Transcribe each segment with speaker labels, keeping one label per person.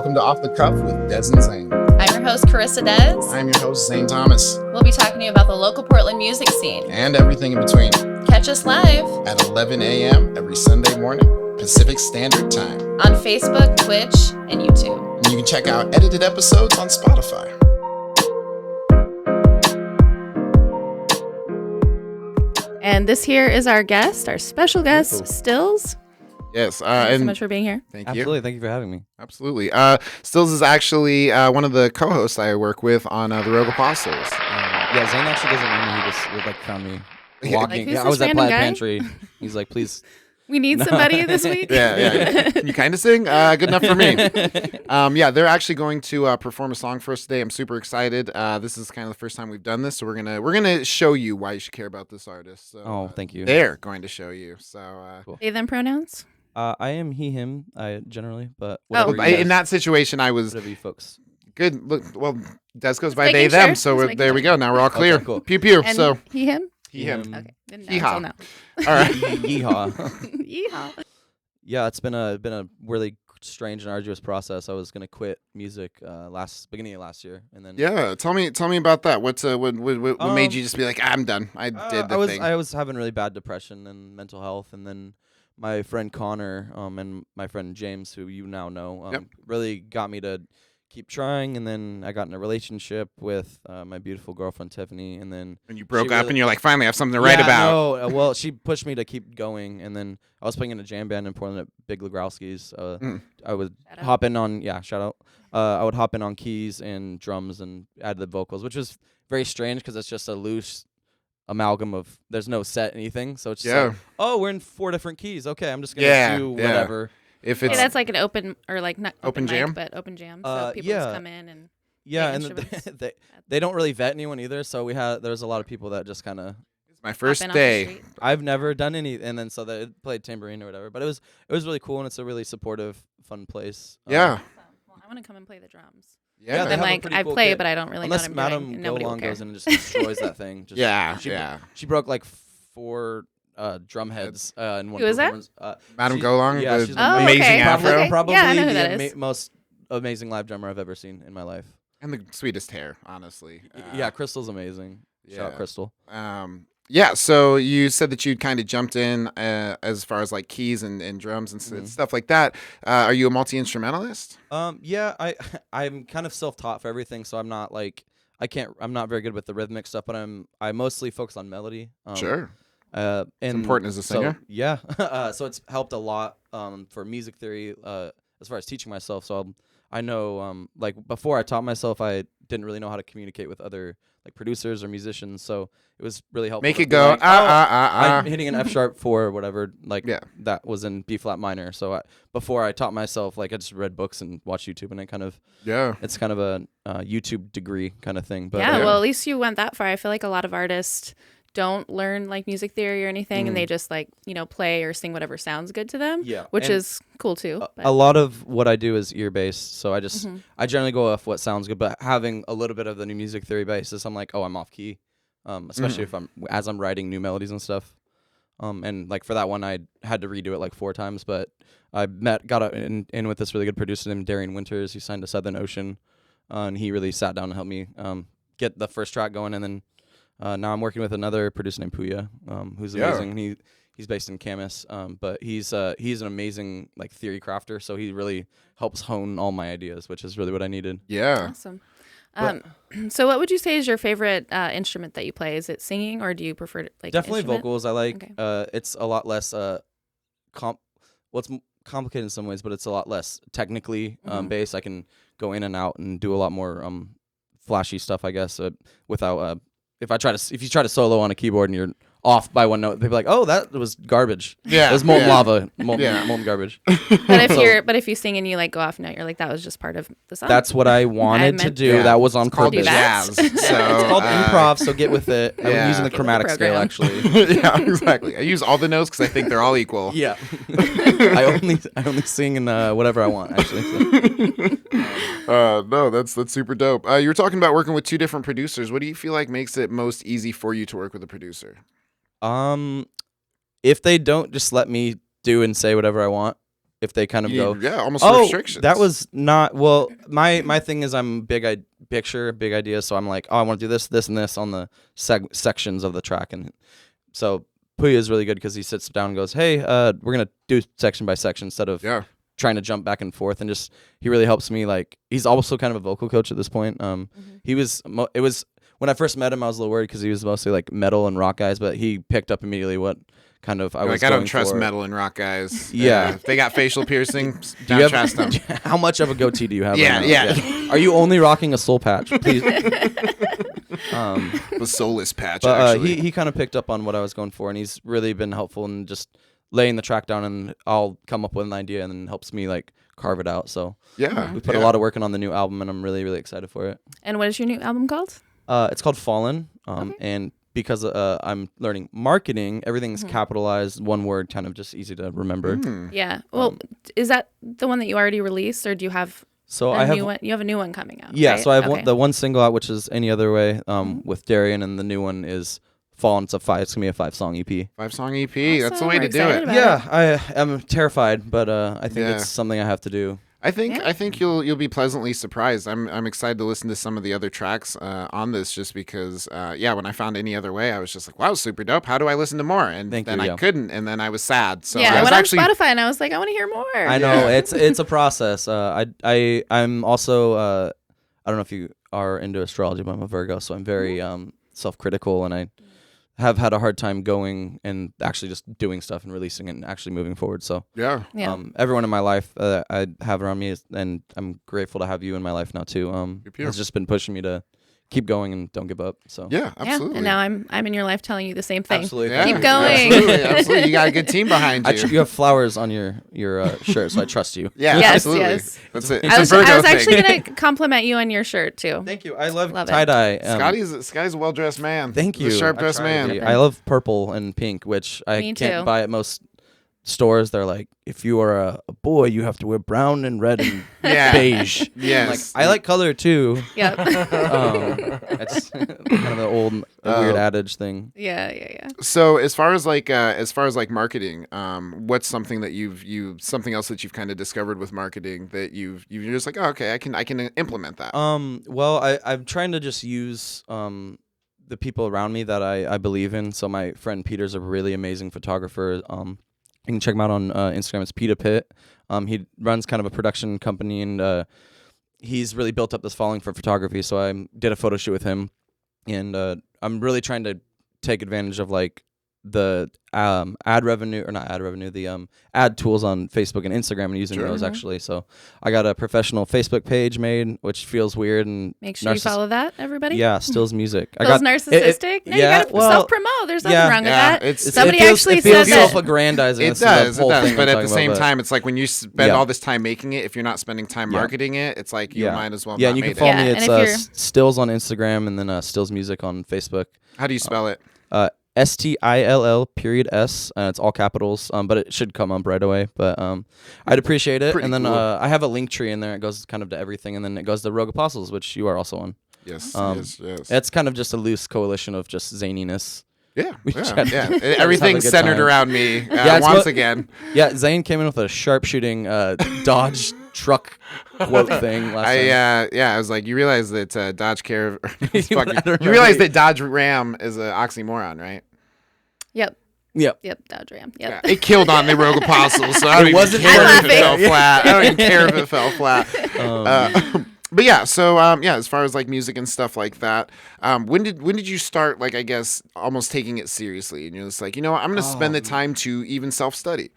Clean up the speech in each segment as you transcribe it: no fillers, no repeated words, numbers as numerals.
Speaker 1: welcome to Off the Cuff with Des and Zane.
Speaker 2: I'm your host, Carissa Des.
Speaker 1: I'm your host, Zane Thomas.
Speaker 2: We'll be talking to you about the local Portland music scene.
Speaker 1: And everything in between.
Speaker 2: Catch us live
Speaker 1: at 11 a.m. every Sunday morning, Pacific Standard Time.
Speaker 2: On Facebook, Twitch, and YouTube.
Speaker 1: And you can check out edited episodes on Spotify.
Speaker 2: And this here is our guest, our special guest, Still.s.
Speaker 1: Yes.
Speaker 2: Thanks so much for being here.
Speaker 1: Thank
Speaker 3: you. Absolutely. Thank you for having me.
Speaker 1: Absolutely. Still.s is actually one of the co-hosts I work with on the Rogue Apostles.
Speaker 3: Yeah, Zane actually doesn't know me. He just found me walking.
Speaker 2: Like,
Speaker 3: I was at Plaid
Speaker 2: guy?
Speaker 3: Pantry. He's like, please.
Speaker 2: We need somebody this week.
Speaker 1: Yeah. Can you kind of sing? Good enough for me. They're actually going to perform a song for us today. I'm super excited. This is kind of the first time we've done this, so we're gonna show you why you should care about this artist. So,
Speaker 3: thank you.
Speaker 1: They're going to show you. So
Speaker 3: cool.
Speaker 2: They them pronouns?
Speaker 3: I am he, him, generally, but
Speaker 1: in that situation, I was
Speaker 3: whatever you folks.
Speaker 1: Good. Look, well, Des goes by
Speaker 2: making
Speaker 1: they,
Speaker 2: sure.
Speaker 1: them, so
Speaker 2: Just
Speaker 1: we go. Now we're all clear.
Speaker 3: Okay, cool.
Speaker 1: Pew pew.
Speaker 2: And
Speaker 1: So
Speaker 2: he, him?
Speaker 1: he, him.
Speaker 2: Okay. Didn't know
Speaker 1: Yeehaw.
Speaker 2: until now.
Speaker 1: All right.
Speaker 3: Yeehaw.
Speaker 2: Yeehaw.
Speaker 3: Yeah, it's been a really strange and arduous process. I was gonna quit music beginning of last year, and then
Speaker 1: Tell me about that. What made you just be like, I'm done. I did the thing.
Speaker 3: I was having really bad depression and mental health, and then my friend Connor and my friend James, who you now know, really got me to keep trying. And then I got in a relationship with my beautiful girlfriend Tiffany, and then
Speaker 1: you broke up, and you're like, finally, I have something to write about.
Speaker 3: No, well, she pushed me to keep going, and then I was playing in a jam band in Portland at Big Legrowski's. I would hop in on shout out. I would hop in on keys and drums and add the vocals, which was very strange because it's just a loose amalgam of there's no set anything, so it's just like, we're in 4 different keys. Okay, I'm just gonna do whatever.
Speaker 1: If it's
Speaker 2: that's like an open or like not
Speaker 1: open
Speaker 2: mic,
Speaker 1: jam,
Speaker 2: but open jam. So people just come in and
Speaker 3: and they don't really vet anyone either. So there's a lot of people that just kind of.
Speaker 1: It's my first day.
Speaker 3: I've never done any, and then so they played tambourine or whatever. But it was really cool, and it's a really supportive, fun place.
Speaker 2: Well, I want to come and play the drums.
Speaker 1: Yeah,
Speaker 2: I'm like I play, but I don't really know what I'm doing.
Speaker 3: Unless Madam Golong goes in and just destroys that thing. She broke like 4 drum heads in one.
Speaker 2: Who is that?
Speaker 1: Madam Golong,
Speaker 3: she's
Speaker 1: amazing afro.
Speaker 2: Okay.
Speaker 3: Probably
Speaker 2: I know who that is.
Speaker 3: most amazing live drummer I've ever seen in my life.
Speaker 1: And the sweetest hair, honestly.
Speaker 3: Crystal's amazing. Shout out Crystal.
Speaker 1: So you said that you kind of jumped in as far as like keys and drums and stuff like that. Are you a multi-instrumentalist?
Speaker 3: I'm kind of self-taught for everything, so I'm not like I'm not very good with the rhythmic stuff, but I mostly focus on melody.
Speaker 1: Sure.
Speaker 3: And
Speaker 1: it's important as a singer.
Speaker 3: So it's helped a lot for music theory as far as teaching myself. So I know like before I taught myself, I didn't really know how to communicate with other like producers or musicians, so it was really helpful.
Speaker 1: Make it go
Speaker 3: I'm hitting an F sharp 4 or whatever, that was in B flat minor. So before I taught myself, like I just read books and watched YouTube, and it kind of it's kind of a YouTube degree kind of thing. But
Speaker 2: well, at least you went that far. I feel like a lot of artists don't learn like music theory or anything, and they just like play or sing whatever sounds good to them. Which is cool too.
Speaker 3: A lot of what I do is ear based, so I generally go off what sounds good. But having a little bit of the new music theory basis, I'm like, I'm off key, especially if I'm writing new melodies and stuff. And like for that one, I had to redo it like 4 times. But I got in with this really good producer named Darian Winters. He signed to Southern Ocean, and he really sat down and helped me get the first track going, and then. Now I'm working with another producer named Puya, who's amazing. He's based in Camas, but he's an amazing like theory crafter. So he really helps hone all my ideas, which is really what I needed.
Speaker 1: Yeah,
Speaker 2: awesome. So what would you say is your favorite instrument that you play? Is it singing, or do you prefer like
Speaker 3: definitely
Speaker 2: instrument?
Speaker 3: vocals? I like. It's a lot less it's complicated in some ways, but it's a lot less technically based. I can go in and out and do a lot more flashy stuff, I guess, without. If you try to solo on a keyboard and you're off by one note, they'd be like, "Oh, that was garbage.
Speaker 1: Yeah,
Speaker 3: it was molten lava, molten garbage."
Speaker 2: But if you sing and you like go off note, you're like, "That was just part of the song."
Speaker 3: That's what I wanted to do.
Speaker 1: Yeah.
Speaker 3: That was on purpose.
Speaker 1: Jazz. So
Speaker 3: it's called improv. So get with it. I'm using the chromatic scale actually.
Speaker 1: Yeah, exactly. I use all the notes because I think they're all equal.
Speaker 3: Yeah, I only sing in whatever I want actually. So.
Speaker 1: No, that's super dope. You were talking about working with 2 different producers. What do you feel like makes it most easy for you to work with a producer?
Speaker 3: If they don't just let me do and say whatever I want, if they kind of go,
Speaker 1: almost
Speaker 3: oh,
Speaker 1: restrictions.
Speaker 3: that was not well. My thing is I'm big ideas, so I'm like, oh, I want to do this, this, and this on the sections of the track, and so Puya is really good because he sits down and goes, hey, we're gonna do section by section instead of trying to jump back and forth, and just he really helps me. Like he's also kind of a vocal coach at this point. He was it was when I first met him, I was a little worried because he was mostly like metal and rock guys, but he picked up immediately what kind of I was
Speaker 1: like, I don't trust
Speaker 3: for.
Speaker 1: metal and rock guys.
Speaker 3: Yeah.
Speaker 1: If they got facial piercings, don't trust them.
Speaker 3: How much of a goatee do you have?
Speaker 1: Yeah,
Speaker 3: right
Speaker 1: yeah.
Speaker 3: now? Are you only rocking a soul patch? Please.
Speaker 1: The soulless patch,
Speaker 3: but
Speaker 1: actually.
Speaker 3: he kind of picked up on what I was going for, and he's really been helpful in just laying the track down, and I'll come up with an idea, and then helps me like carve it out. So we put a lot of work in on the new album, and I'm really, really excited for it.
Speaker 2: And what is your new album called?
Speaker 3: It's called Fallen, and because I'm learning marketing, everything's capitalized, one word, kind of just easy to remember.
Speaker 2: Yeah. Well, is that the one that you already released, or do you have new one? You have a new one coming out.
Speaker 3: Yeah,
Speaker 2: right?
Speaker 3: so I have the one single out, which is Any Other Way, with Darian, and the new one is Fallen. It's gonna be a 5-song EP.
Speaker 1: 5-song EP.
Speaker 2: Awesome.
Speaker 1: That's the way to do
Speaker 2: Excited
Speaker 1: it.
Speaker 2: about
Speaker 3: Yeah, I am terrified, but I think
Speaker 1: Yeah.
Speaker 3: it's something I have to do.
Speaker 1: I think you'll be pleasantly surprised. I'm excited to listen to some of the other tracks on this, just because when I found Any Other Way, I was just like, wow, super dope. How do I listen to more? And then I couldn't, and then I was sad. So
Speaker 2: I
Speaker 1: was
Speaker 2: went
Speaker 1: actually
Speaker 2: on Spotify and I was like, I want to hear more.
Speaker 3: I know it's a process. I'm also I don't know if you are into astrology, but I'm a Virgo, so I'm very self-critical, and I have had a hard time going and actually just doing stuff and releasing it and actually moving forward. So everyone in my life I have around me and I'm grateful to have you in my life now too. Has just been pushing me to keep going and don't give up. So
Speaker 1: absolutely.
Speaker 2: And now I'm in your life telling you the same thing.
Speaker 3: Absolutely.
Speaker 2: Keep going.
Speaker 1: Absolutely. You got a good team behind you.
Speaker 3: You have flowers on your shirt, so I trust you.
Speaker 1: Yeah,
Speaker 2: Yes,
Speaker 1: absolutely.
Speaker 2: yes.
Speaker 1: It's a
Speaker 2: I was
Speaker 1: Virgo
Speaker 2: actually
Speaker 1: thing.
Speaker 2: going to compliment you on your shirt too.
Speaker 3: Thank you. I love
Speaker 2: it.
Speaker 3: tie-dye.
Speaker 1: Scotty's a well-dressed man.
Speaker 3: Thank you.
Speaker 1: He's a sharp-dressed
Speaker 3: I try to
Speaker 1: man.
Speaker 3: be. I love purple and pink, which I
Speaker 2: Me
Speaker 3: can't
Speaker 2: too.
Speaker 3: buy at most stores. They're like, if you are a boy, you have to wear brown and red and beige.
Speaker 1: Yes.
Speaker 3: I like color too.
Speaker 2: Yep.
Speaker 3: That's kind of the old weird adage thing.
Speaker 2: Yeah.
Speaker 1: So as far as like marketing, what's something that something else that you've kind of discovered with marketing that you're just like, oh, okay, I can implement that.
Speaker 3: Well, I'm trying to just use the people around me that I believe in. So my friend Peter's a really amazing photographer. You can check him out on Instagram. It's Peter Pitt. He runs kind of a production company, and he's really built up this following for photography. So I did a photo shoot with him, and I'm really trying to take advantage of like the ad tools on Facebook and Instagram and using those actually. So I got a professional Facebook page made, which feels weird and
Speaker 2: Make sure you follow that, everybody.
Speaker 3: Yeah, Still.s music.
Speaker 2: Feels narcissistic. No, you gotta self-promote. There's nothing wrong with that. Somebody actually
Speaker 3: it feels
Speaker 2: said that.
Speaker 3: self-aggrandizing.
Speaker 1: It does. But at the same time, it's like when you spend all this time making it, if you're not spending time marketing it, it's like you might as well.
Speaker 3: Yeah,
Speaker 1: not
Speaker 3: and you can
Speaker 1: made
Speaker 3: follow
Speaker 1: it.
Speaker 3: me. It's Stills on Instagram, and then Stills Music on Facebook.
Speaker 1: How do you spell it?
Speaker 3: STILL.S. It's all capitals, but it should come up right away. But I'd appreciate it.
Speaker 1: Pretty
Speaker 3: and then
Speaker 1: cool.
Speaker 3: I have a link tree in there. It goes kind of to everything, and then it goes to Rogue Apostles, which you are also on.
Speaker 1: Yes, yes.
Speaker 3: It's kind of just a loose coalition of just zaniness.
Speaker 1: Yeah,
Speaker 3: We
Speaker 1: yeah,
Speaker 3: tried to
Speaker 1: yeah.
Speaker 3: just
Speaker 1: Everything's
Speaker 3: have a good
Speaker 1: centered
Speaker 3: time.
Speaker 1: around me
Speaker 3: Yeah, it's
Speaker 1: once
Speaker 3: what-
Speaker 1: again.
Speaker 3: Yeah, Zane came in with a sharpshooting Dodge truck quote thing last time.
Speaker 1: I was like, you realize that Dodge Caravan,
Speaker 3: I don't
Speaker 1: you
Speaker 3: know.
Speaker 1: realize that Dodge Ram is an oxymoron, right?
Speaker 2: Yep.
Speaker 3: Yep.
Speaker 2: Dodge Ram.
Speaker 1: Yeah,
Speaker 2: Yep.
Speaker 1: it killed on the Rogue Apostles, so I don't even
Speaker 3: wasn't
Speaker 1: care if
Speaker 2: perfect.
Speaker 1: it fell flat. I don't even care if it fell flat. But yeah, so as far as like music and stuff like that, when did you start, like, I guess, almost taking it seriously, and you're just like, you know what, I'm gonna spend the time to even self-study.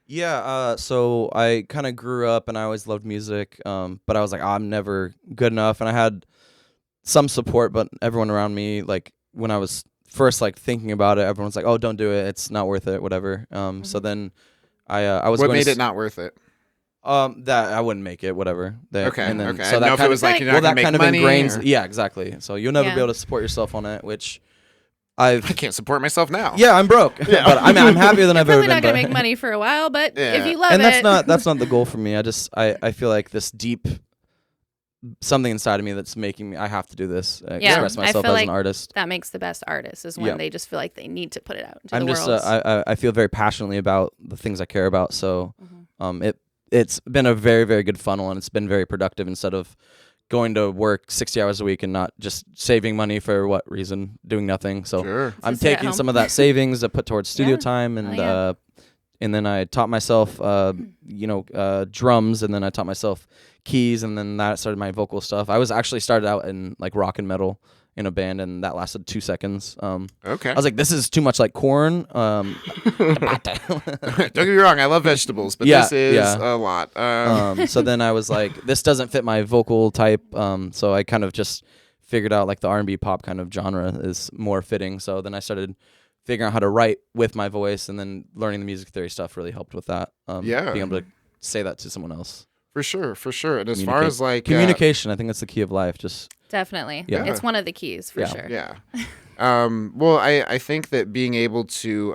Speaker 3: Yeah, so I kind of grew up and I always loved music, but I was like, I'm never good enough. And I had some support, but everyone around me, like when I was first like thinking about it, everyone's like, oh, don't do it. It's not worth it, whatever. So then I was
Speaker 1: What
Speaker 3: going
Speaker 1: made
Speaker 3: to
Speaker 1: it not worth it?
Speaker 3: that I wouldn't make it, whatever.
Speaker 1: Okay,
Speaker 3: And then,
Speaker 1: okay.
Speaker 3: So
Speaker 1: I
Speaker 3: that
Speaker 1: know if
Speaker 3: kind
Speaker 1: it was like you're not
Speaker 3: well,
Speaker 1: gonna
Speaker 3: that
Speaker 1: make
Speaker 3: kind of
Speaker 1: money.
Speaker 3: ingrains.
Speaker 1: Or-
Speaker 3: Yeah, exactly. So you'll never
Speaker 2: Yeah.
Speaker 3: be able to support yourself on it, which
Speaker 1: I can't support myself now.
Speaker 3: yeah, I'm broke. But I mean, I'm happier than I've ever
Speaker 2: Probably
Speaker 3: been.
Speaker 2: not gonna
Speaker 3: but-
Speaker 2: make money for a while, but
Speaker 1: Yeah.
Speaker 2: if you love
Speaker 3: and
Speaker 2: it,
Speaker 3: that's not the goal for me. I feel like this deep something inside of me that's making me I have to do this, express
Speaker 2: I
Speaker 3: myself
Speaker 2: feel
Speaker 3: as an
Speaker 2: like
Speaker 3: artist.
Speaker 2: that makes the best artists is when
Speaker 3: Yeah.
Speaker 2: they just feel like they need to put it out into
Speaker 3: I'm
Speaker 2: the
Speaker 3: just
Speaker 2: world.
Speaker 3: I feel very passionately about the things I care about, so it it's been a very, very good funnel, and it's been very productive instead of going to work 60 hours a week and not just saving money for what reason, doing nothing. So
Speaker 1: Sure.
Speaker 3: I'm taking some of that savings to put towards studio time, and then I taught myself, drums, and then I taught myself keys, and then that started my vocal stuff. I was actually started out in like rock and metal in a band, and that lasted 2 seconds.
Speaker 1: Okay.
Speaker 3: I was like, this is too much like corn.
Speaker 1: Don't get me wrong, I love vegetables, but this is a lot.
Speaker 3: So then I was like, this doesn't fit my vocal type. So I kind of just figured out like the R&B pop kind of genre is more fitting. So then I started figuring out how to write with my voice, and then learning the music theory stuff really helped with that. Being able to say that to someone else.
Speaker 1: For sure. And as far as like
Speaker 3: communication, I think that's the key of life. Just
Speaker 2: definitely.
Speaker 1: Yeah.
Speaker 2: It's one of the keys for sure.
Speaker 1: Yeah. Well, I think that being able to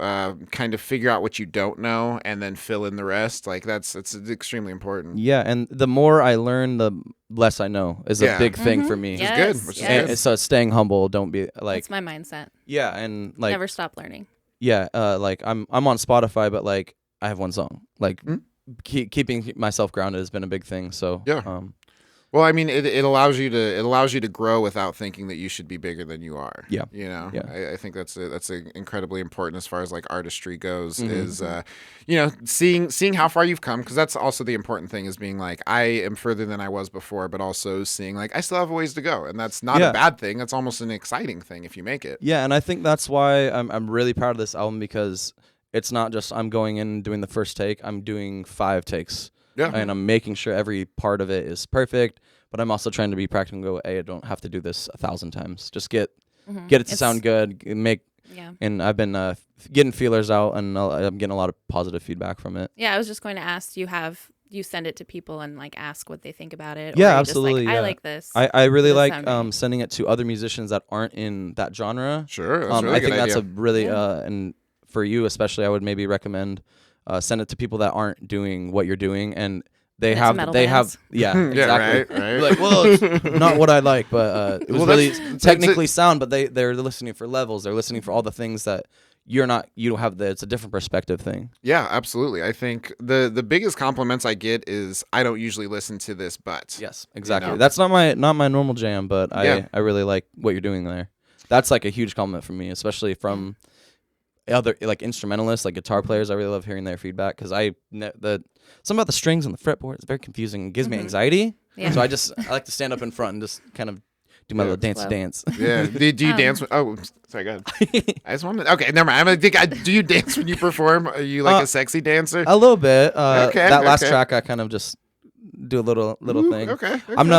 Speaker 1: kind of figure out what you don't know and then fill in the rest, like it's extremely important.
Speaker 3: Yeah, and the more I learn, the less I know is a big thing for me.
Speaker 2: Yes.
Speaker 1: Which is good.
Speaker 3: And so staying humble, don't be like.
Speaker 2: That's my mindset.
Speaker 3: Yeah, and like
Speaker 2: never stop learning.
Speaker 3: Yeah, like I'm on Spotify, but like I have one song. Like keeping myself grounded has been a big thing. So
Speaker 1: Well, I mean, it allows you to grow without thinking that you should be bigger than you are.
Speaker 3: Yeah,
Speaker 1: you know.
Speaker 3: Yeah.
Speaker 1: I think that's incredibly important as far as like artistry goes. Is seeing how far you've come, because that's also the important thing, is being like, I am further than I was before, but also seeing like I still have a ways to go, and that's not a bad thing. That's almost an exciting thing if you make it.
Speaker 3: Yeah, and I think that's why I'm really proud of this album, because it's not just I'm going in and doing the first take. I'm doing 5 takes.
Speaker 1: Yeah.
Speaker 3: And I'm making sure every part of it is perfect, but I'm also trying to be practical and go, hey, I don't have to do this 1,000 times. Just get it to sound good, and I've been getting feelers out, and I'm getting a lot of positive feedback from it.
Speaker 2: Yeah, I was just going to ask, do you send it to people and like ask what they think about it?
Speaker 3: Yeah,
Speaker 2: or
Speaker 3: absolutely.
Speaker 2: Just like, I like this.
Speaker 3: I really like sending it to other musicians that aren't in that genre.
Speaker 1: Sure, that's a really
Speaker 3: I think
Speaker 1: good
Speaker 3: that's
Speaker 1: idea.
Speaker 3: a really and for you especially, I would maybe recommend send it to people that aren't doing what you're doing, and they have exactly.
Speaker 1: right.
Speaker 3: Like, well, it's not what I like, but it was really technically sound, but they're listening for levels, they're listening for all the things that you don't have. It's a different perspective thing.
Speaker 1: Yeah, absolutely. I think the biggest compliments I get is, I don't usually listen to this, but
Speaker 3: yes, exactly.
Speaker 1: You know?
Speaker 3: That's not my normal jam, but I really like what you're doing there. That's like a huge compliment from me, especially from other like instrumentalists, like guitar players. I really love hearing their feedback, because something about the strings on the fretboard is very confusing. It gives me anxiety. Yeah. So I like to stand up in front and just kind of do my little dance.
Speaker 1: Yeah. Do you dance? Sorry, go ahead. I just wanted. Okay, never mind. Do you dance when you perform? Are you like a sexy dancer?
Speaker 3: A little bit. That last track, I kind of just do a little thing.
Speaker 1: Okay.
Speaker 3: I'm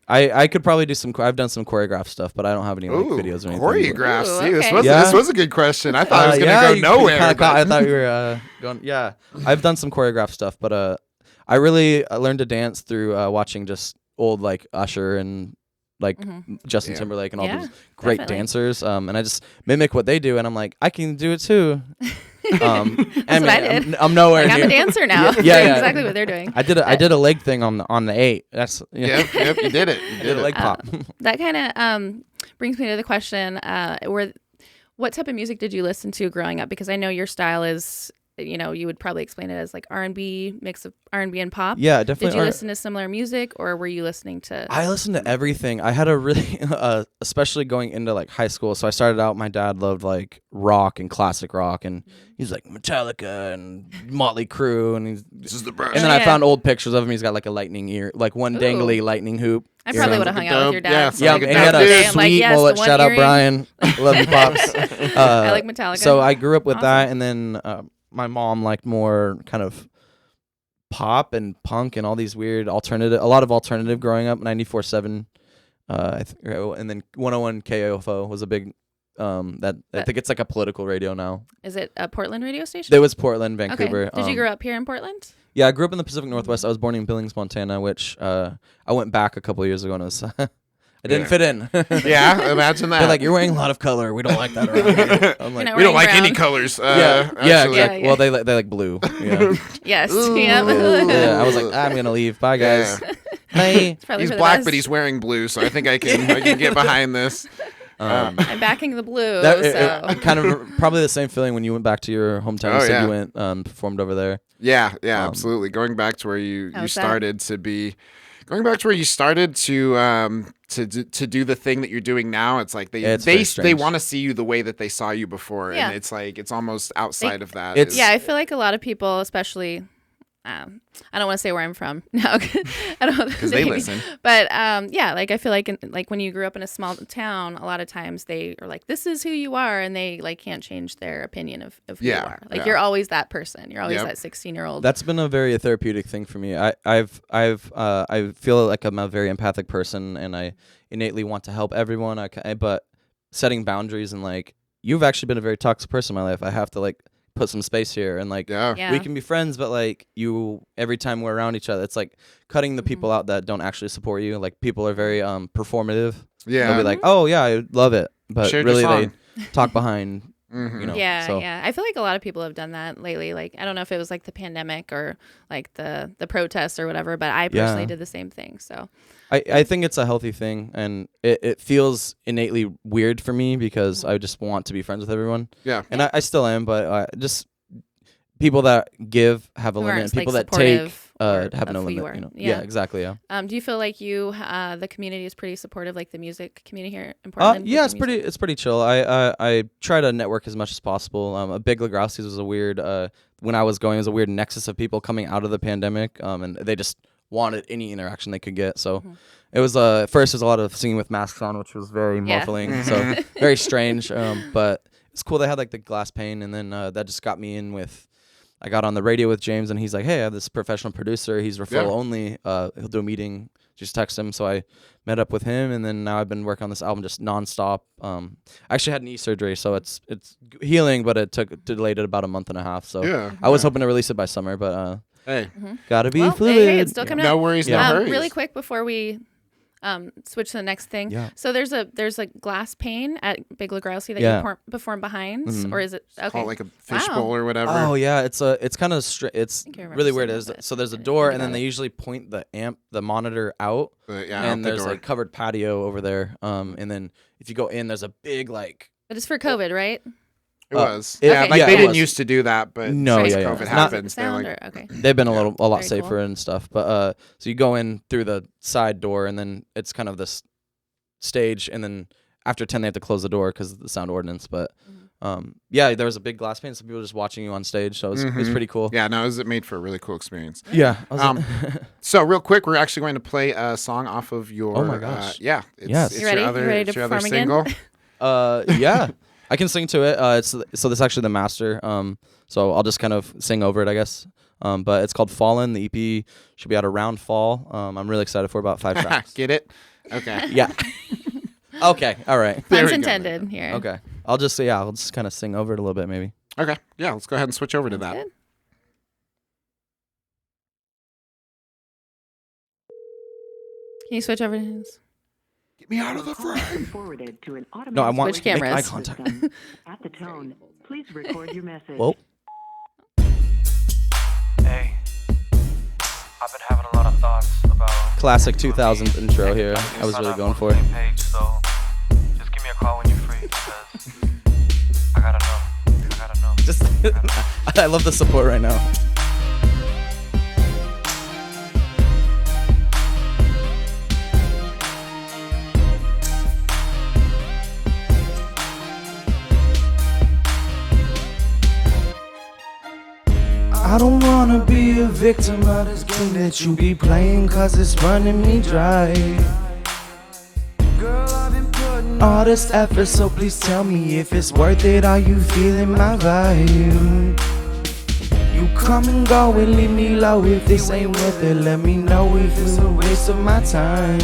Speaker 3: I could probably do some. I've done some choreographed stuff, but I don't have any like videos or anything.
Speaker 1: Choreographed. See, this was a good question. I thought I was gonna go nowhere.
Speaker 3: I thought you were going. Yeah, I've done some choreographed stuff, but I really learned to dance through watching just old like Usher and like Justin Timberlake and all those great dancers. And I just mimic what they do, and I'm like, I can do it too.
Speaker 2: That's what I did.
Speaker 3: I'm nowhere near.
Speaker 2: I'm a dancer now.
Speaker 3: Yeah.
Speaker 2: Exactly what they're doing.
Speaker 3: I did a leg thing on the 8. That's
Speaker 1: Yep, you did it. You did
Speaker 3: a leg pop.
Speaker 2: That kind of brings me to the question: what type of music did you listen to growing up? Because I know your style is, you would probably explain it as like R&B, mix of R&B and pop.
Speaker 3: Yeah, definitely.
Speaker 2: Did you listen to similar music, or were you listening to?
Speaker 3: I listened to everything. I had a really, especially going into like high school. So I started out. My dad loved like rock and classic rock, and he's like Metallica and Motley Crue, and
Speaker 1: this is the best.
Speaker 3: And then I found old pictures of him. He's got like a lightning ear, like one dangly lightning hoop.
Speaker 2: I probably would have hung out with your dad.
Speaker 3: Yeah, and he had a sweet mullet. Shout out Brian. Love you, pops.
Speaker 2: I like Metallica.
Speaker 3: So I grew up with that, and then my mom liked more kind of pop and punk and all these weird a lot of alternative growing up. 94.7, and then 101 KOFO was a big. I think it's like a political radio now.
Speaker 2: Is it a Portland radio station?
Speaker 3: It was Portland, Vancouver.
Speaker 2: Okay. Did you grow up here in Portland?
Speaker 3: Yeah, I grew up in the Pacific Northwest. I was born in Billings, Montana, which I went back a couple of years ago, and I didn't fit in.
Speaker 1: Yeah, imagine that.
Speaker 3: They're like, you're wearing a lot of color. We don't like that around here. I'm like,
Speaker 1: we don't like any colors.
Speaker 3: Exactly. Yeah. Well, they like blue. Yeah.
Speaker 2: Yes.
Speaker 3: Yeah. I was like, I'm gonna leave. Bye, guys. Bye.
Speaker 1: He's black, but he's wearing blue, so I think I can get behind this.
Speaker 2: I'm backing the blue.
Speaker 3: Kind of probably the same feeling when you went back to your hometown. You said you went performed over there.
Speaker 1: Yeah, absolutely. Going back to where you started to be, going back to where you started to do the thing that you're doing now. It's like they want to see you the way that they saw you before, and it's like it's almost outside of that.
Speaker 2: I feel like a lot of people, especially. I don't want to say where I'm from. No, I don't.
Speaker 1: Because they listen.
Speaker 2: But like I feel like when you grew up in a small town, a lot of times they are like, "This is who you are," and they like can't change their opinion of who you are. Like you're always that person. You're always that 16-year-old.
Speaker 3: That's been a very therapeutic thing for me. I feel like I'm a very empathic person, and I innately want to help everyone. But setting boundaries and like you've actually been a very toxic person in my life. I have to like put some space here and like we can be friends, but like every time we're around each other, it's like cutting the people out that don't actually support you. Like people are very performative. They'll be like, oh yeah, I love it, but really they talk behind. You know,
Speaker 2: I feel like a lot of people have done that lately. Like I don't know if it was like the pandemic or like the protests or whatever, but I personally did the same thing. So
Speaker 3: I think it's a healthy thing, and it feels innately weird for me because I just want to be friends with everyone. Yeah, and I still am, but just people that give have a limit, and people that take have no limit. You know? Yeah, exactly. Yeah.
Speaker 2: Do you feel like the community is pretty supportive, like the music community here in Portland?
Speaker 3: Yeah, it's pretty chill. I try to network as much as possible. A Big Legrossy's was a weird when I was going, it was a weird nexus of people coming out of the pandemic, and they just wanted any interaction they could get. So it was first, there's a lot of singing with masks on, which was very muffling, so very strange. But it's cool. They had like the glass pane, and then that just got me in with. I got on the radio with James, and he's like, "Hey, I have this professional producer. He's referral only. He'll do a meeting. Just text him." So I met up with him, and then now I've been working on this album just nonstop. I actually had knee surgery, so it's healing, but it delayed it about a month and a half. So I was hoping to release it by summer, but gotta be fluid.
Speaker 2: Hey, it's still coming out.
Speaker 1: No worries, no hurries.
Speaker 2: Really quick before we switch to the next thing. Yeah. So there's a glass pane at Big Legrossi that you perform behind, or is it okay?
Speaker 1: Call it like a fishbowl or whatever.
Speaker 3: Oh yeah, it's kind of it's really weird. So there's a door, and then they usually point the monitor out, and there's like covered patio over there. And then if you go in, there's a big like.
Speaker 2: But it's for COVID, right?
Speaker 1: It was. They didn't used to do that, but since COVID happens,
Speaker 3: they've been a lot safer and stuff. But so you go in through the side door, and then it's kind of this stage, and then after 10 they have to close the door because of the sound ordinance. But there was a big glass pane, so people were just watching you on stage, so it was pretty cool.
Speaker 1: Yeah, no, it was made for a really cool experience.
Speaker 3: Yeah.
Speaker 1: So real quick, we're actually going to play a song off of your.
Speaker 3: Oh my gosh.
Speaker 1: It's
Speaker 2: you ready?
Speaker 1: Your other,
Speaker 2: you ready to perform
Speaker 1: single.
Speaker 3: Yeah. I can sing to it. So this is actually the master. So I'll just kind of sing over it, I guess. But it's called Fallen. The EP should be out around fall. I'm really excited for about 5 tracks.
Speaker 1: Get it? Okay.
Speaker 3: Yeah. Okay. All right.
Speaker 2: Puns intended here.
Speaker 3: Okay. I'll just say I'll just kind of sing over it a little bit, maybe.
Speaker 1: Okay. Yeah. Let's go ahead and switch over to that.
Speaker 2: Good. Can you switch over to his?
Speaker 1: Get me out of the frame.
Speaker 4: Forwarded to an automated
Speaker 3: No, I want
Speaker 2: Switch
Speaker 3: to make
Speaker 2: cameras.
Speaker 3: eye contact.
Speaker 4: At the tone, please record your message.
Speaker 3: Whoa.
Speaker 5: Hey, I've been having a lot of thoughts about
Speaker 3: Classic 2000 intro here. I was really going for it.
Speaker 5: Page, so just give me a call when you're free because I gotta know.
Speaker 3: Just, I love the support right now.
Speaker 6: I don't wanna be a victim of this game that you be playing, cause it's running me dry. Girl, I've been putting all this effort, so please tell me if it's worth it. Are you feeling my vibe? You come and go and leave me low. If this ain't worth it, let me know if it's a waste of my time.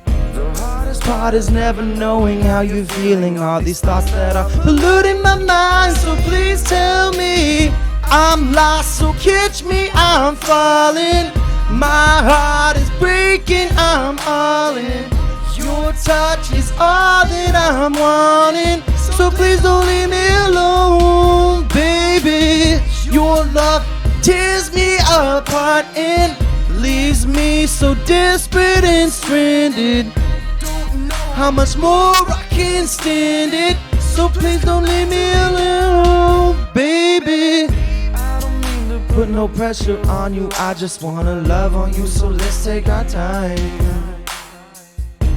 Speaker 6: The hardest part is never knowing how you're feeling. All these thoughts that are polluting my mind, so please tell me I'm lost, so catch me, I'm falling. My heart is breaking, I'm all in. Your touch is all that I'm wanting, so please don't leave me alone, baby. Your love tears me apart and leaves me so desperate and stranded. Don't know how much more I can stand it. So please don't leave me alone, baby. I don't mean to put no pressure on you, I just wanna love on you, so let's take our time.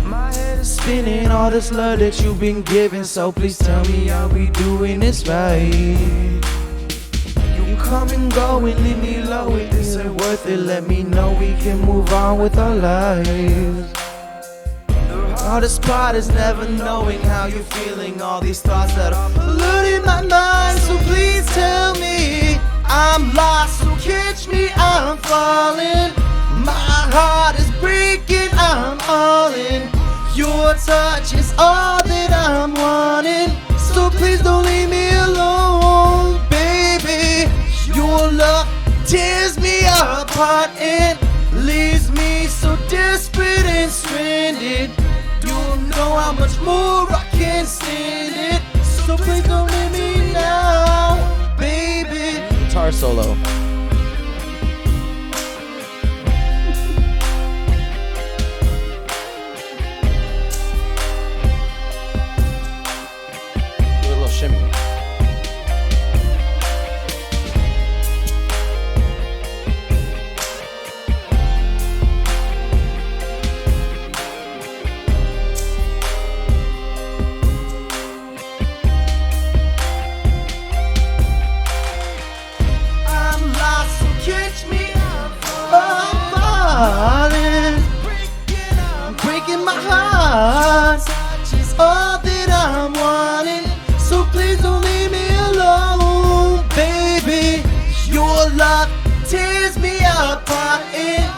Speaker 6: My head is spinning, all this love that you've been giving, so please tell me, are we doing this right? You come and go and leave me low, if this ain't worth it, let me know, we can move on with our lives. The hardest part is never knowing how you're feeling, all these thoughts that are polluting my mind, so please tell me I'm lost, so catch me, I'm falling. My heart is breaking, I'm all in. Your touch is all that I'm wanting, so please don't leave me alone, baby. Your love tears me apart and leaves me so desperate and stranded. You'll know how much more I can stand it, so please don't leave me now, baby.
Speaker 3: Guitar solo. Do a little shimmy.
Speaker 6: I'm lost, so catch me. I'm falling. I'm breaking my heart. All that I'm wanting, so please don't leave me alone, baby. Your love tears me apart and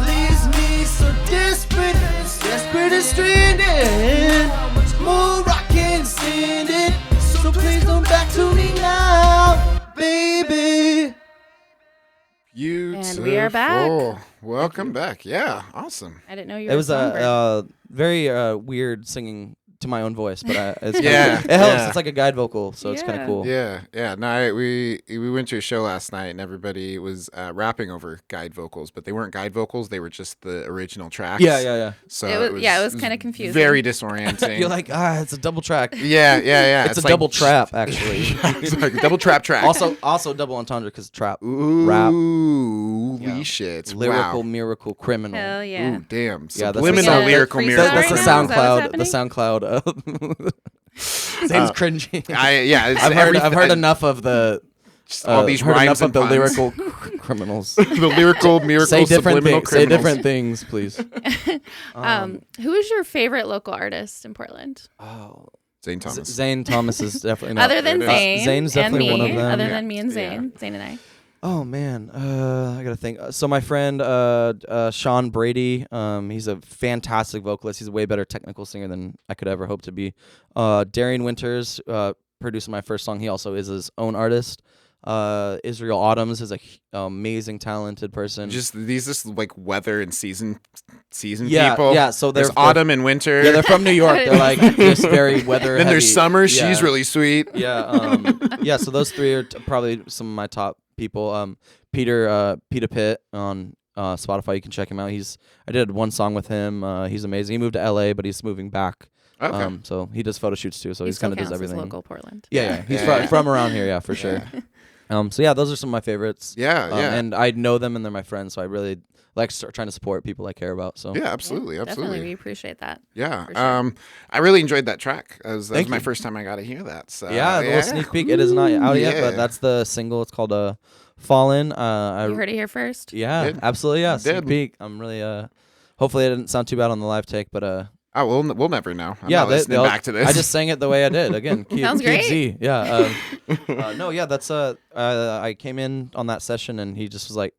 Speaker 6: leaves me so desperate and stranded. How much more I can stand it, so please don't back to me now, baby.
Speaker 1: Beautiful.
Speaker 2: And we are back.
Speaker 1: Welcome back. Yeah, awesome.
Speaker 2: I didn't know you
Speaker 3: It
Speaker 2: were
Speaker 3: was
Speaker 2: a
Speaker 3: very weird singing to my own voice, but it's
Speaker 1: Yeah,
Speaker 3: kinda, it helps.
Speaker 1: yeah.
Speaker 3: It's like a guide vocal, so it's kind
Speaker 2: Yeah.
Speaker 3: of cool.
Speaker 1: Yeah. No, we went to a show last night and everybody was rapping over guide vocals, but they weren't guide vocals. They were just the original tracks.
Speaker 3: Yeah.
Speaker 1: So
Speaker 2: It was kinda confusing.
Speaker 1: Very disorienting.
Speaker 3: You're like, it's a double track.
Speaker 1: yeah.
Speaker 3: It's a
Speaker 1: like-
Speaker 3: double trap, actually.
Speaker 1: It's like a double trap track.
Speaker 3: also double entendre because trap.
Speaker 1: Ooh,
Speaker 3: rap.
Speaker 1: holy
Speaker 3: Yeah.
Speaker 1: shit.
Speaker 3: Lyrical
Speaker 1: wow.
Speaker 3: miracle criminal.
Speaker 2: Hell yeah.
Speaker 1: Ooh, damn.
Speaker 3: Yeah, that's
Speaker 1: Subliminal
Speaker 2: the-
Speaker 1: lyrical
Speaker 2: Freestyle
Speaker 1: miracle.
Speaker 3: That's the
Speaker 2: right now? Is that what's
Speaker 3: SoundCloud.
Speaker 2: happening?
Speaker 3: Zane's cringing.
Speaker 1: It's
Speaker 3: I've heard enough of the
Speaker 1: just all these
Speaker 3: heard
Speaker 1: rhymes
Speaker 3: enough of
Speaker 1: and
Speaker 3: the
Speaker 1: puns.
Speaker 3: lyrical criminals.
Speaker 1: The lyrical miracle
Speaker 3: Say different
Speaker 1: subliminal
Speaker 3: things. Say
Speaker 1: criminals.
Speaker 3: different things, please.
Speaker 2: Who is your favorite local artist in Portland?
Speaker 3: Oh,
Speaker 1: Zane Thomas.
Speaker 3: Zane Thomas is definitely not.
Speaker 2: Other than
Speaker 1: there it is.
Speaker 2: Zane
Speaker 3: Zane's
Speaker 2: and
Speaker 3: definitely
Speaker 2: me.
Speaker 3: one of them.
Speaker 2: Other
Speaker 3: Yeah.
Speaker 2: than me and Zane. Zane and I.
Speaker 3: Oh man, I gotta think. So my friend Sean Brady, he's a fantastic vocalist. He's a way better technical singer than I could ever hope to be. Darian Winters produced my first song. He also is his own artist. Israel Autumns is a amazing, talented person.
Speaker 1: Just like weather and season
Speaker 3: yeah,
Speaker 1: people.
Speaker 3: yeah. So
Speaker 1: There's
Speaker 3: they're
Speaker 1: autumn and winter.
Speaker 3: Yeah, they're from New York. They're like just very weather.
Speaker 1: Then there's
Speaker 3: heavy.
Speaker 1: summer.
Speaker 3: Yeah.
Speaker 1: She's really sweet.
Speaker 3: Yeah, yeah. So those three are probably some of my top people. Peter Pitt on Spotify. You can check him out. I did one song with him. He's amazing. He moved to LA, but he's moving back.
Speaker 1: Okay.
Speaker 3: So he does photo shoots too. So
Speaker 2: He
Speaker 3: he's kind of does
Speaker 2: still counts as
Speaker 3: everything.
Speaker 2: local Portland.
Speaker 3: Yeah. He's
Speaker 1: Yeah.
Speaker 3: from around here. Yeah, for sure. So yeah, those are some of my favorites.
Speaker 1: Yeah.
Speaker 3: And I know them and they're my friends, so I really like trying to support people I care about. So
Speaker 1: Yeah, absolutely.
Speaker 2: Definitely, we appreciate that.
Speaker 1: Yeah.
Speaker 2: For sure.
Speaker 1: I really enjoyed that track. That was
Speaker 3: Thank
Speaker 1: my
Speaker 3: you.
Speaker 1: first time I got to hear that. So
Speaker 3: yeah, a little sneak peek. It is not out yet,
Speaker 1: Yeah.
Speaker 3: but that's the single. It's called Fallen.
Speaker 2: You heard it here first.
Speaker 3: Yeah,
Speaker 1: Did.
Speaker 3: absolutely. Yeah, sneak
Speaker 1: Did.
Speaker 3: peek. I'm really hopefully it didn't sound too bad on the live take, but
Speaker 1: Oh, we'll never know. I'm
Speaker 3: yeah,
Speaker 1: not listening
Speaker 3: they'll-
Speaker 1: back to this.
Speaker 3: I just sang it the way I did. Again, keep,
Speaker 2: Sounds
Speaker 3: keep
Speaker 2: great.
Speaker 3: Z. Yeah. No, yeah, that's I came in on that session and he just was like,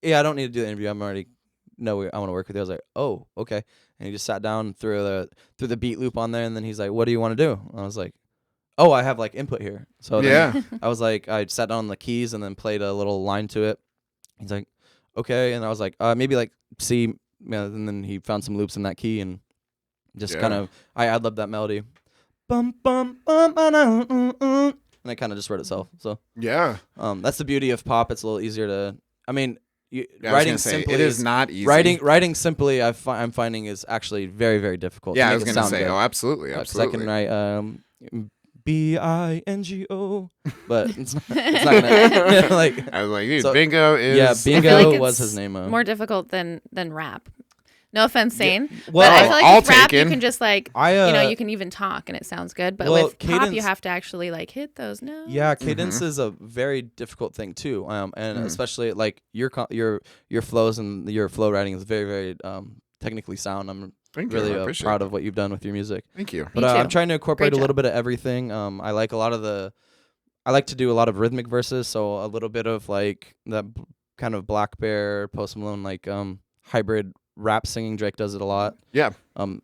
Speaker 3: "Yeah, I don't need to do the interview. I'm already I want to work with you." I was like, "Oh, okay." And he just sat down, threw the beat loop on there, and then he's like, "What do you want to do?" And I was like, "Oh, I have like input here." So then
Speaker 1: Yeah.
Speaker 3: I was like, I sat down on the keys and then played a little line to it. He's like, "Okay," and I was like, "Maybe like C," and then he found some loops in that key and just
Speaker 1: Yeah.
Speaker 3: kind of I ad-libbed that melody. Bum bum bum and it kind of just wrote itself. So
Speaker 1: Yeah.
Speaker 3: that's the beauty of pop. It's a little easier to. I mean,
Speaker 1: Yeah, I was
Speaker 3: writing
Speaker 1: gonna say,
Speaker 3: simply
Speaker 1: it is not easy.
Speaker 3: Writing simply, I'm finding is actually very, very difficult.
Speaker 1: Yeah,
Speaker 3: to
Speaker 1: I
Speaker 3: make
Speaker 1: was
Speaker 3: it
Speaker 1: gonna
Speaker 3: sound
Speaker 1: say,
Speaker 3: good.
Speaker 1: oh, absolutely,
Speaker 3: 'Cause I can
Speaker 1: absolutely.
Speaker 3: write bingo, but it's not gonna like.
Speaker 1: I was like, dude,
Speaker 3: So-
Speaker 1: bingo is.
Speaker 3: Yeah,
Speaker 2: I feel
Speaker 3: Bingo
Speaker 2: like
Speaker 3: was
Speaker 2: it's
Speaker 3: his name.
Speaker 2: more difficult than rap. No offense, Zane.
Speaker 3: well,
Speaker 2: but I feel like
Speaker 1: I'll
Speaker 2: with rap,
Speaker 1: take
Speaker 2: you
Speaker 1: in.
Speaker 2: can just like, you can even talk and it sounds good. But
Speaker 3: well,
Speaker 2: with pop, you
Speaker 3: cadence-
Speaker 2: have to actually like hit those notes.
Speaker 3: Yeah, cadence is a very difficult thing too, and especially like your flows and your flow writing is very, very technically sound. I'm
Speaker 1: Thank you, I
Speaker 3: really
Speaker 1: appreciate
Speaker 3: proud
Speaker 1: it.
Speaker 3: of what you've done with your music.
Speaker 1: Thank you.
Speaker 3: But
Speaker 2: Me
Speaker 3: I'm
Speaker 2: too.
Speaker 3: trying to incorporate
Speaker 2: Great
Speaker 3: a little
Speaker 2: job.
Speaker 3: bit of everything. I like a lot of I like to do a lot of rhythmic verses, so a little bit of like that kind of Black Bear, Post Malone, like hybrid rap singing. Drake does it a lot.
Speaker 1: Yeah,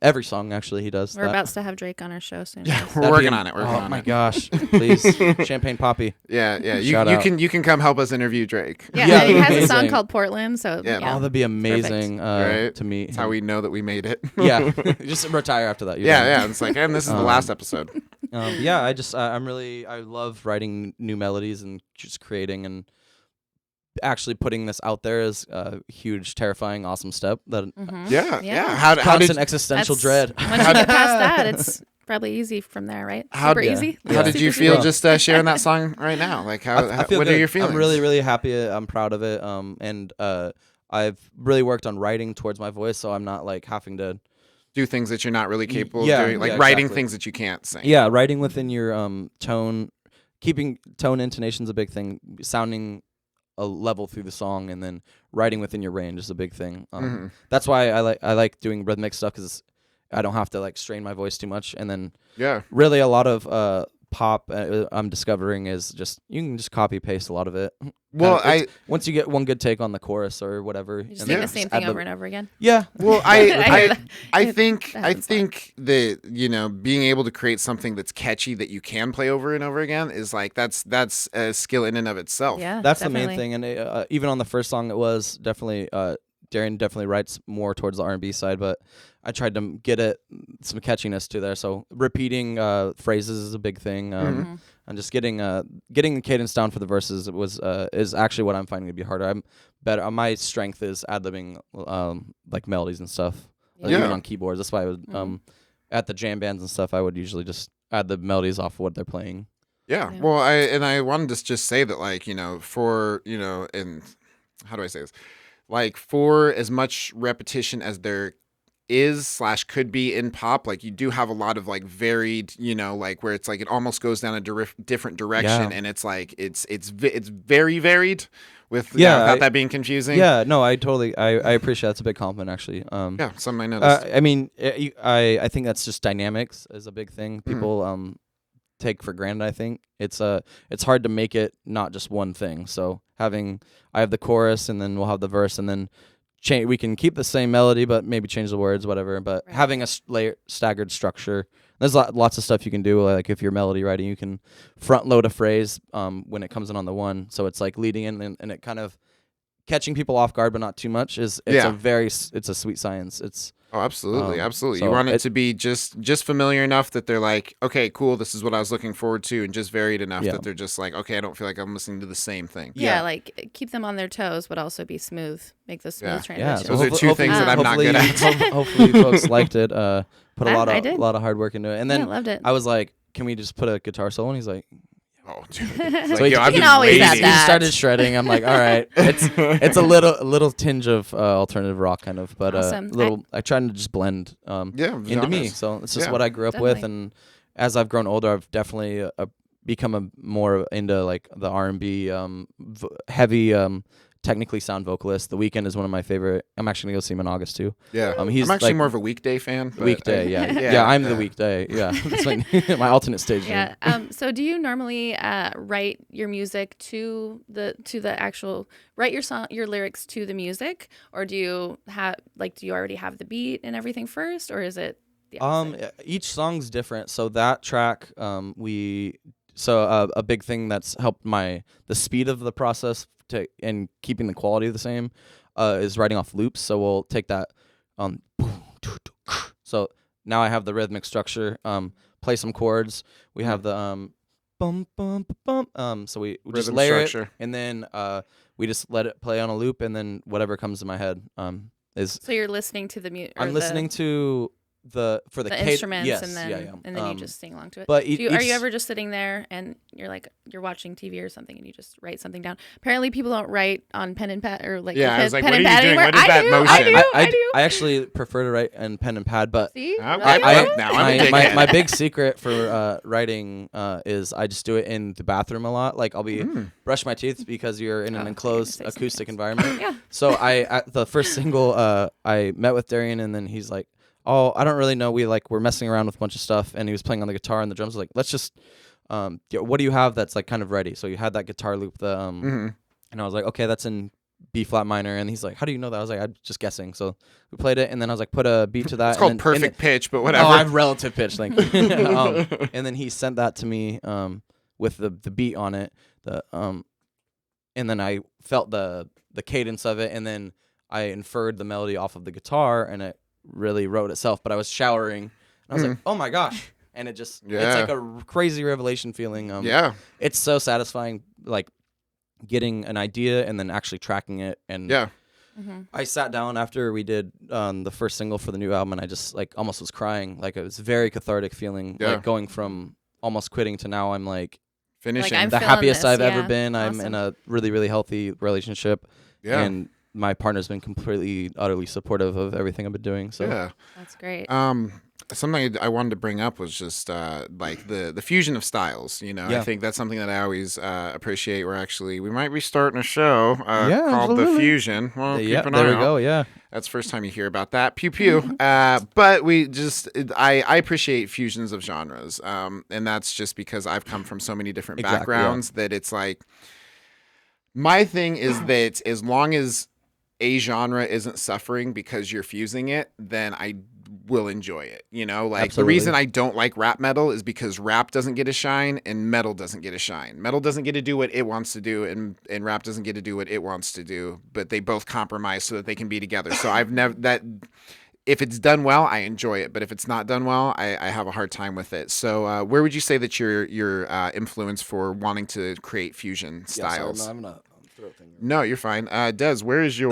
Speaker 3: Every song actually he does.
Speaker 2: We're
Speaker 3: that.
Speaker 2: about to have Drake on our show soon.
Speaker 1: yeah,
Speaker 2: guys.
Speaker 1: we're
Speaker 3: That'd be
Speaker 1: working on it. We're working
Speaker 3: Oh
Speaker 1: on
Speaker 3: my
Speaker 1: it.
Speaker 3: gosh! Please, Champagne Poppy.
Speaker 1: Yeah, yeah.
Speaker 3: Shout
Speaker 1: You
Speaker 3: out.
Speaker 1: can come help us interview Drake.
Speaker 2: Yeah,
Speaker 3: Yeah,
Speaker 2: he has a song
Speaker 3: amazing.
Speaker 2: called Portland. So
Speaker 1: Yeah.
Speaker 2: yeah,
Speaker 3: Oh, that'd be amazing
Speaker 1: Right?
Speaker 3: to meet.
Speaker 1: That's how
Speaker 3: him.
Speaker 1: we know that we made it.
Speaker 3: Yeah, just retire after that. You're
Speaker 1: Yeah,
Speaker 3: done.
Speaker 1: yeah. It's like, and this is the last episode.
Speaker 3: Yeah, I love writing new melodies and just creating and actually putting this out there is a huge, terrifying, awesome step. That
Speaker 1: Yeah,
Speaker 2: Yeah.
Speaker 1: yeah. How
Speaker 3: constant
Speaker 1: did
Speaker 3: existential
Speaker 2: That's-
Speaker 3: dread.
Speaker 2: Once you get past that, it's probably easy from there, right?
Speaker 1: How-
Speaker 2: Super
Speaker 3: yeah.
Speaker 2: easy.
Speaker 1: how did you
Speaker 2: Super
Speaker 1: feel
Speaker 3: Well-
Speaker 1: just sharing that song right now? Like
Speaker 3: I feel
Speaker 1: what
Speaker 3: good.
Speaker 1: are your feelings?
Speaker 3: I'm really, really happy. I'm proud of it. And I've really worked on writing towards my voice, so I'm not like having to.
Speaker 1: do things that you're not really capable
Speaker 3: yeah,
Speaker 1: of doing, like
Speaker 3: yeah,
Speaker 1: writing
Speaker 3: exactly.
Speaker 1: things that you can't sing.
Speaker 3: Yeah, writing within your tone, keeping tone intonation's a big thing. Sounding a level through the song, and then writing within your range is a big thing. That's why I like doing rhythmic stuff because I don't have to like strain my voice too much. And then
Speaker 1: Yeah.
Speaker 3: really a lot of pop I'm discovering is just you can just copy paste a lot of it.
Speaker 1: Well,
Speaker 3: It's- once you get one good take on the chorus or whatever,
Speaker 2: You just
Speaker 3: and
Speaker 2: sing
Speaker 3: then
Speaker 2: the same
Speaker 3: add
Speaker 2: thing over and over again.
Speaker 3: Yeah.
Speaker 1: Well,
Speaker 2: I hear
Speaker 1: I
Speaker 2: that.
Speaker 1: I think
Speaker 2: That
Speaker 1: I
Speaker 2: happens a lot.
Speaker 1: think that being able to create something that's catchy that you can play over and over again is like that's a skill in and of itself.
Speaker 2: Yeah,
Speaker 3: That's
Speaker 2: definitely.
Speaker 3: the main thing, and even on the first song, it was definitely Darian definitely writes more towards the R&B side, but I tried to get some catchiness to there. So repeating phrases is a big thing, and just getting the cadence down for the verses is actually what I'm finding to be harder. I'm better. My strength is ad-libbing like melodies and stuff,
Speaker 1: Yeah.
Speaker 3: even on keyboards. That's why I would at the jam bands and stuff, I would usually just add the melodies off of what they're playing.
Speaker 1: Yeah.
Speaker 2: Yeah.
Speaker 1: Well, I wanted to just say that, like, for, and how do I say this? Like, for as much repetition as there is / could be in pop, like, you do have a lot of like varied, like where it's like it almost goes down a different direction,
Speaker 3: Yeah.
Speaker 1: and it's like it's very varied with
Speaker 3: Yeah,
Speaker 1: without that being confusing.
Speaker 3: Yeah, no, I totally I appreciate that's a big compliment actually.
Speaker 1: Yeah, something I noticed.
Speaker 3: I mean, I think that's just dynamics is a big thing. People take for granted. I think it's hard to make it not just one thing. So I have the chorus, and then we'll have the verse, and then we can keep the same melody, but maybe change the words, whatever. But
Speaker 2: Right.
Speaker 3: having a staggered structure, there's lots of stuff you can do. Like if you're melody writing, you can front load a phrase when it comes in on the one, so it's like leading in, and it kind of catching people off guard, but not too much. It's a sweet science. It's
Speaker 1: Oh, absolutely, absolutely.
Speaker 3: so
Speaker 1: You want it
Speaker 3: it-
Speaker 1: to be just familiar enough that they're like, okay, cool, this is what I was looking forward to, and just varied enough
Speaker 3: Yeah.
Speaker 1: that they're just like, okay, I don't feel like I'm listening to the same thing.
Speaker 2: Yeah, like keep them on their toes, but also be smooth. Make those smooth
Speaker 1: Yeah.
Speaker 2: transitions.
Speaker 1: Those are two things that I'm not
Speaker 3: hopefully
Speaker 1: good at.
Speaker 3: hopefully you folks liked it. Put a
Speaker 2: I did.
Speaker 3: lot of hard work into it, and
Speaker 2: Yeah,
Speaker 3: then
Speaker 2: loved it.
Speaker 3: I was like, "Can we just put a guitar solo?" And he's like,
Speaker 1: Oh, dude.
Speaker 3: So
Speaker 1: Like,
Speaker 3: he-
Speaker 1: yo, I've
Speaker 3: he
Speaker 1: been
Speaker 2: always have
Speaker 1: waiting.
Speaker 3: he
Speaker 2: that.
Speaker 3: started shredding. I'm like, "All right, it's a little tinge of alternative rock kind of, but
Speaker 2: Awesome.
Speaker 3: I tried to just blend
Speaker 1: Yeah,
Speaker 3: into me.
Speaker 1: genres.
Speaker 3: So it's just
Speaker 1: Yeah.
Speaker 3: what I grew up with,
Speaker 2: Definitely.
Speaker 3: and as I've grown older, I've definitely become more into like the R&B heavy. Technically sound vocalist. The Weeknd is one of my favorite. I'm actually gonna go see him in August too.
Speaker 1: Yeah,
Speaker 3: he's
Speaker 1: I'm actually
Speaker 3: like-
Speaker 1: more of a weekday fan. but
Speaker 3: Weekday,
Speaker 1: I-
Speaker 3: yeah. I'm the weekday, yeah. That's my alternate stage name.
Speaker 2: Yeah. So do you normally write your music to the actual write your lyrics to the music, or do you already have the beat and everything first, or is it the opposite?
Speaker 3: Each song's different. So that track, a big thing that's helped the speed of the process and keeping the quality the same is writing off loops. So we'll take that so now I have the rhythmic structure, play some chords. We have the bum bum bum. So we just
Speaker 1: Rhythm
Speaker 3: layer
Speaker 1: structure.
Speaker 3: it, and then we just let it play on a loop, and then whatever comes to my head is.
Speaker 2: So you're listening to the music.
Speaker 3: I'm listening to the
Speaker 2: instruments,
Speaker 3: yes,
Speaker 2: and then
Speaker 3: yeah.
Speaker 2: and then you just sing along to it.
Speaker 3: But
Speaker 2: are you ever just sitting there and you're watching TV or something and you just write something down? Apparently, people don't write on pen and pad or like
Speaker 1: Yeah, I was like,
Speaker 2: pen
Speaker 1: what
Speaker 2: and
Speaker 1: are you
Speaker 2: pad
Speaker 1: doing?
Speaker 2: anymore.
Speaker 1: What is that motion?
Speaker 2: I do.
Speaker 3: I actually prefer to write in pen and pad, but
Speaker 2: See,
Speaker 1: Okay,
Speaker 2: There you
Speaker 1: well,
Speaker 2: go.
Speaker 1: now I'm a dickhead.
Speaker 3: my big secret for writing is I just do it in the bathroom a lot. Like I'll be brush my teeth because you're in an enclosed
Speaker 2: say something
Speaker 3: acoustic
Speaker 2: else.
Speaker 3: environment.
Speaker 2: Yeah.
Speaker 3: So at the first single, I met with Darian, and then he's like, "Oh, I don't really know. We're messing around with a bunch of stuff," and he was playing on the guitar and the drums. I was like, let's just, what do you have that's like kind of ready? So you had that guitar loop, and I was like, okay, that's in B flat minor, and he's like, how do you know that? I was like, I'm just guessing. So we played it, and then I was like, put a beat to that.
Speaker 1: It's called
Speaker 3: and then,
Speaker 1: perfect pitch, but whatever.
Speaker 3: Oh, I have relative pitch, thank you. And then he sent that to me with the beat on it, and then I felt the cadence of it, and then I inferred the melody off of the guitar, and it really wrote itself. But I was showering, and I was like, oh my gosh. And it just, it's like a crazy revelation feeling.
Speaker 1: Yeah.
Speaker 3: It's so satisfying, like getting an idea and then actually tracking it. And
Speaker 1: Yeah.
Speaker 3: I sat down after we did the first single for the new album, and I just like almost was crying. Like it was a very cathartic feeling,
Speaker 1: Yeah.
Speaker 3: like going from almost quitting to now I'm like
Speaker 1: Finishing.
Speaker 2: I'm
Speaker 3: the
Speaker 2: feeling
Speaker 3: happiest
Speaker 2: this,
Speaker 3: I've ever
Speaker 2: yeah.
Speaker 3: been. I'm in a really, really healthy relationship.
Speaker 1: Yeah.
Speaker 3: And my partner's been completely, utterly supportive of everything I've been doing. So
Speaker 1: Yeah.
Speaker 2: That's great.
Speaker 1: Something I wanted to bring up was just like the fusion of styles. You know, I
Speaker 3: Yeah.
Speaker 1: think that's something that I always appreciate. We might be starting a show
Speaker 3: Yeah,
Speaker 1: called The
Speaker 3: absolutely.
Speaker 1: Fusion. Well,
Speaker 3: yeah,
Speaker 1: keep an
Speaker 3: there
Speaker 1: eye
Speaker 3: we
Speaker 1: out.
Speaker 3: go. Yeah.
Speaker 1: That's the first time you hear about that. Pew pew. But I appreciate fusions of genres, and that's just because I've come from so many different
Speaker 3: Exactly, yeah.
Speaker 1: backgrounds that it's like my thing is that as long as a genre isn't suffering because you're fusing it, then I will enjoy it. You know, like
Speaker 3: Absolutely.
Speaker 1: the reason I don't like rap metal is because rap doesn't get a shine and metal doesn't get a shine. Metal doesn't get to do what it wants to do, and rap doesn't get to do what it wants to do, but they both compromise so that they can be together. So I've never that if it's done well, I enjoy it, but if it's not done well, I have a hard time with it. So where would you say that your influence for wanting to create fusion styles?
Speaker 3: Yeah, sorry, no, I'm not throat thing.
Speaker 1: No, you're fine. Des, where is your?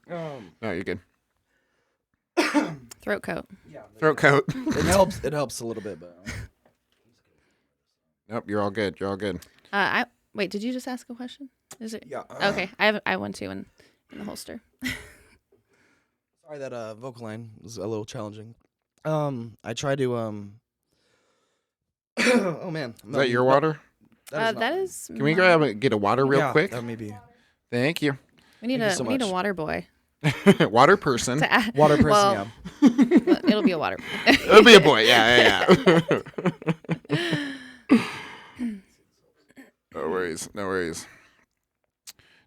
Speaker 1: No, you're good.
Speaker 2: Throat coat.
Speaker 1: Throat coat.
Speaker 3: It helps. It helps a little bit, but
Speaker 1: Nope, you're all good. You're all good.
Speaker 2: Wait, did you just ask a question? Is it?
Speaker 3: yeah.
Speaker 2: Okay, I have one too in the holster.
Speaker 3: Sorry that vocal line was a little challenging. I try to oh man,
Speaker 1: Is that your water?
Speaker 2: That is.
Speaker 1: Can we get a water real quick?
Speaker 3: That may be
Speaker 1: Thank you.
Speaker 2: We need
Speaker 3: Thank you so
Speaker 2: we need a
Speaker 3: much.
Speaker 2: water boy
Speaker 1: Water person.
Speaker 2: to add.
Speaker 3: water person.
Speaker 2: Well,
Speaker 3: Yeah.
Speaker 2: it'll be a water.
Speaker 1: It'll be a boy. Yeah. No worries. No worries.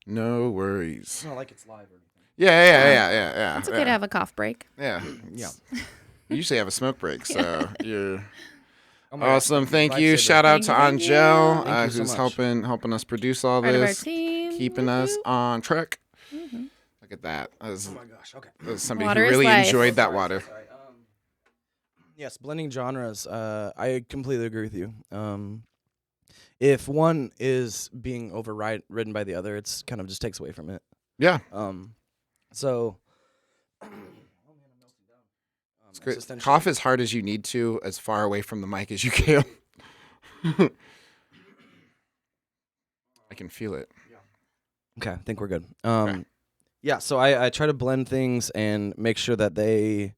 Speaker 1: No worries.
Speaker 3: It's not like it's live or anything.
Speaker 1: Yeah.
Speaker 2: It's okay to have a cough break.
Speaker 1: Yeah.
Speaker 3: Yeah.
Speaker 1: You usually have a smoke break, so you're
Speaker 3: Oh my gosh,
Speaker 1: awesome. Thank you.
Speaker 3: lifesaver.
Speaker 1: Shout out to
Speaker 2: Thank you.
Speaker 1: Angel,
Speaker 3: Thank you so
Speaker 1: who's
Speaker 3: much.
Speaker 1: helping us produce all
Speaker 2: Part of our
Speaker 1: this,
Speaker 2: team.
Speaker 1: keeping us on track.
Speaker 2: Mhm.
Speaker 1: Look at that. That was,
Speaker 3: Oh my gosh. Okay.
Speaker 1: that was somebody
Speaker 2: Water
Speaker 1: who
Speaker 2: is
Speaker 1: really
Speaker 2: life.
Speaker 1: enjoyed that water.
Speaker 3: Sorry. Yes, blending genres. I completely agree with you. If one is being overridden by the other, it's kind of just takes away from it.
Speaker 1: Yeah.
Speaker 3: So.
Speaker 1: It's great. Cough as hard as you need to, as far away from the mic as you can. I can feel it.
Speaker 3: Okay, I think we're good.
Speaker 1: Okay.
Speaker 3: Yeah, so I try to blend things and make sure that they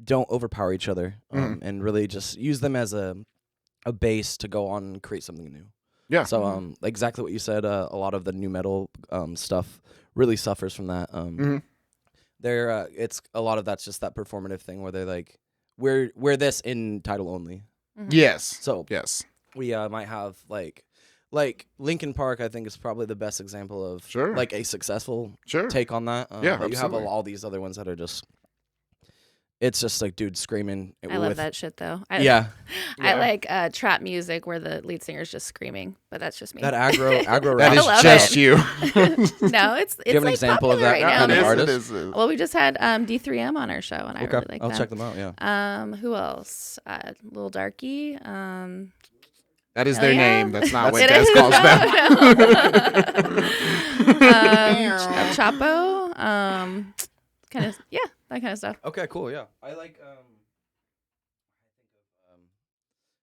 Speaker 3: don't overpower each other, and really just use them as a base to go on and create something new.
Speaker 1: Yeah.
Speaker 3: So exactly what you said. A lot of the new metal stuff really suffers from that. It's a lot of that's just that performative thing where they're like, we're this in title only.
Speaker 1: Yes.
Speaker 3: So
Speaker 1: Yes.
Speaker 3: we might have like Linkin Park. I think is probably the best example of
Speaker 1: Sure.
Speaker 3: like a successful
Speaker 1: Sure.
Speaker 3: take on that.
Speaker 1: Yeah,
Speaker 3: but you have
Speaker 1: absolutely.
Speaker 3: all these other ones that are just. It's just like dude screaming.
Speaker 2: I love that shit though.
Speaker 3: Yeah,
Speaker 2: I like trap music where the lead singer's just screaming, but that's just me.
Speaker 3: that aggro
Speaker 1: That
Speaker 3: rap.
Speaker 1: is
Speaker 2: love
Speaker 1: just
Speaker 2: it.
Speaker 1: you.
Speaker 2: No, it's
Speaker 3: you have an
Speaker 2: like
Speaker 3: example of
Speaker 2: popular
Speaker 3: that
Speaker 2: right
Speaker 3: kind
Speaker 2: now.
Speaker 3: of
Speaker 1: It
Speaker 3: artist?
Speaker 1: is, it is.
Speaker 2: Well, we just had D3M on our show, and I
Speaker 3: Okay,
Speaker 2: really like
Speaker 3: I'll
Speaker 2: them.
Speaker 3: check them out. Yeah.
Speaker 2: Who else? Little Darky.
Speaker 1: That is
Speaker 2: Hell
Speaker 1: their
Speaker 2: yeah.
Speaker 1: name. That's not what
Speaker 2: It
Speaker 1: Des
Speaker 2: is.
Speaker 1: calls them.
Speaker 2: Chapo, kind of, yeah, that kind of stuff.
Speaker 3: Okay, cool. Yeah, I like.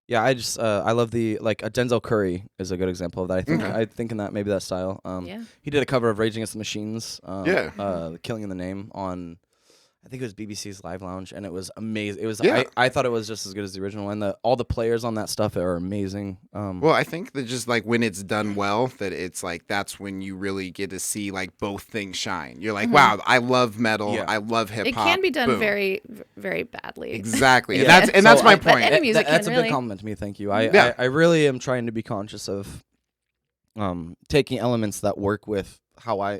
Speaker 3: Yeah, I love the Denzel Curry is a good example of that. I think in that maybe that style.
Speaker 2: Yeah.
Speaker 3: He did a cover of Rage Against the Machines.
Speaker 1: Yeah.
Speaker 3: Killing in the Name on. I think it was BBC's Live Lounge, and it was amazing. It was I thought it was just as good as the original, and all the players on that stuff are amazing.
Speaker 1: Well, I think that just like when it's done well, that it's like that's when you really get to see like both things shine. You're like, wow, I love metal,
Speaker 3: Yeah.
Speaker 1: I love hip hop.
Speaker 2: It can be done
Speaker 1: Boom.
Speaker 2: very, very badly.
Speaker 1: Exactly,
Speaker 3: Yeah.
Speaker 1: and that's my
Speaker 2: But
Speaker 1: point.
Speaker 2: any music
Speaker 3: that's
Speaker 2: can
Speaker 3: a
Speaker 2: really-
Speaker 3: big compliment to me. Thank you.
Speaker 1: Yeah.
Speaker 3: I really am trying to be conscious of taking elements that work with how I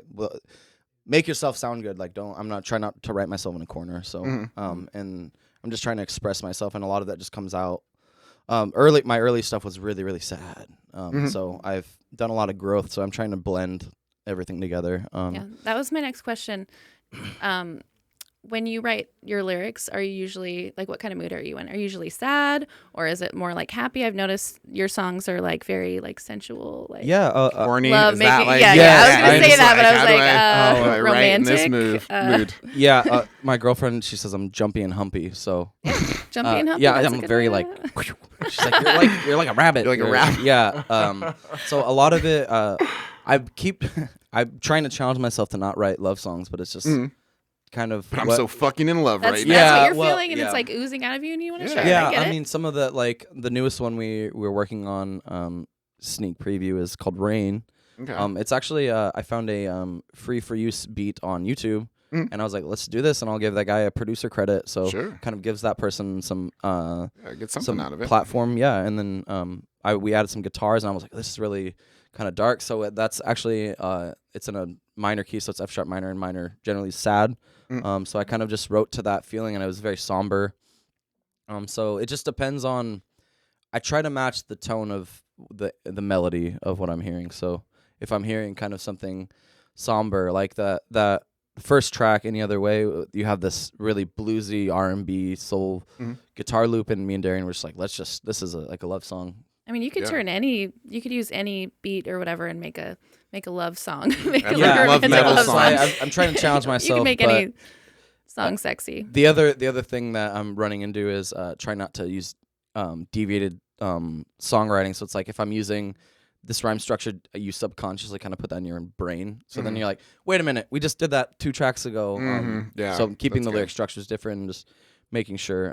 Speaker 3: make yourself sound good. Like I'm not trying not to write myself in a corner. So and I'm just trying to express myself, and a lot of that just comes out. My early stuff was really, really sad. So I've done a lot of growth. So I'm trying to blend everything together.
Speaker 2: Yeah, that was my next question. When you write your lyrics, are you usually like, what kind of mood are you in? Are you usually sad, or is it more like happy? I've noticed your songs are like very like sensual, like
Speaker 1: Horny,
Speaker 2: love
Speaker 1: is
Speaker 2: making.
Speaker 1: that like?
Speaker 2: yeah,
Speaker 3: Yes,
Speaker 2: I was gonna
Speaker 3: I'm
Speaker 2: say
Speaker 3: just
Speaker 2: that, but I was
Speaker 1: how do
Speaker 2: like,
Speaker 1: how do I write in
Speaker 2: romantic.
Speaker 1: this mood?
Speaker 3: Yeah, my girlfriend, she says I'm jumpy and humpy. So
Speaker 2: Jumpy and humpy.
Speaker 3: yeah,
Speaker 2: that's a
Speaker 3: I'm
Speaker 2: good
Speaker 3: very
Speaker 2: way
Speaker 3: like.
Speaker 2: to-
Speaker 3: She's like you're like a rabbit.
Speaker 1: You're like a rabbit.
Speaker 3: Yeah. So a lot of it, I'm trying to challenge myself to not write love songs, but it's just kind of.
Speaker 1: But I'm so fucking in love
Speaker 2: That's,
Speaker 1: right
Speaker 2: that's
Speaker 1: now.
Speaker 3: Yeah,
Speaker 2: what you're
Speaker 3: well,
Speaker 2: feeling, and
Speaker 3: yeah.
Speaker 2: it's like oozing out of you, and you want to
Speaker 1: Yeah.
Speaker 2: share.
Speaker 3: Yeah,
Speaker 2: I get it.
Speaker 3: mean, some of the newest one we're working on, sneak preview is called Rain.
Speaker 1: Okay.
Speaker 3: It's actually I found a free for use beat on YouTube, and I was like, let's do this, and I'll give that guy a producer credit. So
Speaker 1: Sure.
Speaker 3: kind of gives that person some
Speaker 1: Yeah, get something
Speaker 3: some
Speaker 1: out of it.
Speaker 3: platform, yeah. And then we added some guitars, and I was like, this is really kind of dark. So that's actually it's in a minor key, so it's F sharp minor, and minor generally sad. So I kind of just wrote to that feeling, and it was very somber. So it just depends on. I try to match the tone of the melody of what I'm hearing. So if I'm hearing kind of something somber, like that first track, Any Other Way, you have this really bluesy R&B soul guitar loop, and me and Darian were just like, this is like a love song.
Speaker 2: I mean, you could you could use any beat or whatever and make a love song. make a
Speaker 1: Yeah, love
Speaker 2: romantic
Speaker 1: metal
Speaker 2: love
Speaker 1: song.
Speaker 3: I'm trying to challenge myself.
Speaker 2: You can make
Speaker 3: but
Speaker 2: any song sexy.
Speaker 3: The other thing that I'm running into is try not to use deviated songwriting. So it's like if I'm using this rhyme structure, you subconsciously kind of put that in your brain. So then you're like, wait a minute, we just did that 2 tracks ago.
Speaker 1: Yeah,
Speaker 3: So keeping
Speaker 1: that's
Speaker 3: the
Speaker 1: good.
Speaker 3: lyric structures different and just making sure.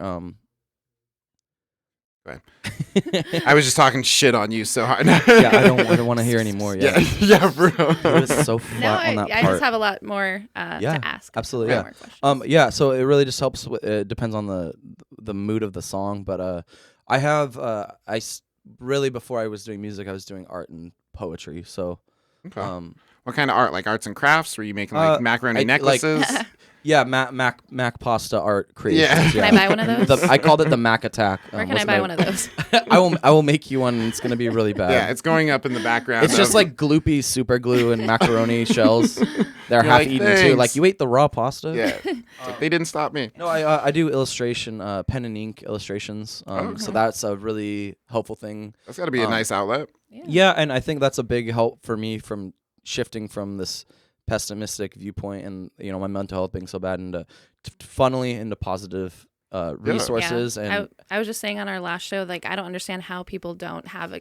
Speaker 1: I was just talking shit on you so hard.
Speaker 3: Yeah, I don't want to hear anymore.
Speaker 1: yeah,
Speaker 3: Yeah,
Speaker 1: yeah, bro.
Speaker 3: it was so flat
Speaker 2: Now
Speaker 3: on that
Speaker 2: I
Speaker 3: part.
Speaker 2: just have a lot more
Speaker 3: Yeah,
Speaker 2: to ask.
Speaker 3: absolutely,
Speaker 2: More
Speaker 3: yeah.
Speaker 2: questions.
Speaker 3: Yeah, so it really just helps. It depends on the mood of the song, but I have really before I was doing music, I was doing art and poetry. So,
Speaker 1: Okay. What kind of art? Like arts and crafts? Were you making like macaroni
Speaker 3: I- like-
Speaker 1: necklaces?
Speaker 3: yeah, Mac pasta art creations.
Speaker 1: Yeah.
Speaker 3: Yeah.
Speaker 2: Can I buy one of those?
Speaker 3: I called it the Mac Attack.
Speaker 2: Where can I
Speaker 3: was
Speaker 2: buy
Speaker 3: my-
Speaker 2: one of those?
Speaker 3: I will make you one. And it's gonna be really bad.
Speaker 1: Yeah, it's going up in the background.
Speaker 3: It's just
Speaker 1: of-
Speaker 3: like gloopy super glue and macaroni shells. They're
Speaker 1: You're
Speaker 3: half
Speaker 1: like,
Speaker 3: eaten too.
Speaker 1: "Thanks."
Speaker 3: Like you ate the raw pasta.
Speaker 1: yeah. It's like, they didn't stop me.
Speaker 3: No, I do illustration, pen and ink illustrations. So that's a really helpful thing.
Speaker 1: That's got to be a nice outlet.
Speaker 3: Yeah, and I think that's a big help for me from shifting from this pessimistic viewpoint and my mental health being so bad into funneling into positive resources. And
Speaker 2: I was just saying on our last show, like I don't understand how people don't have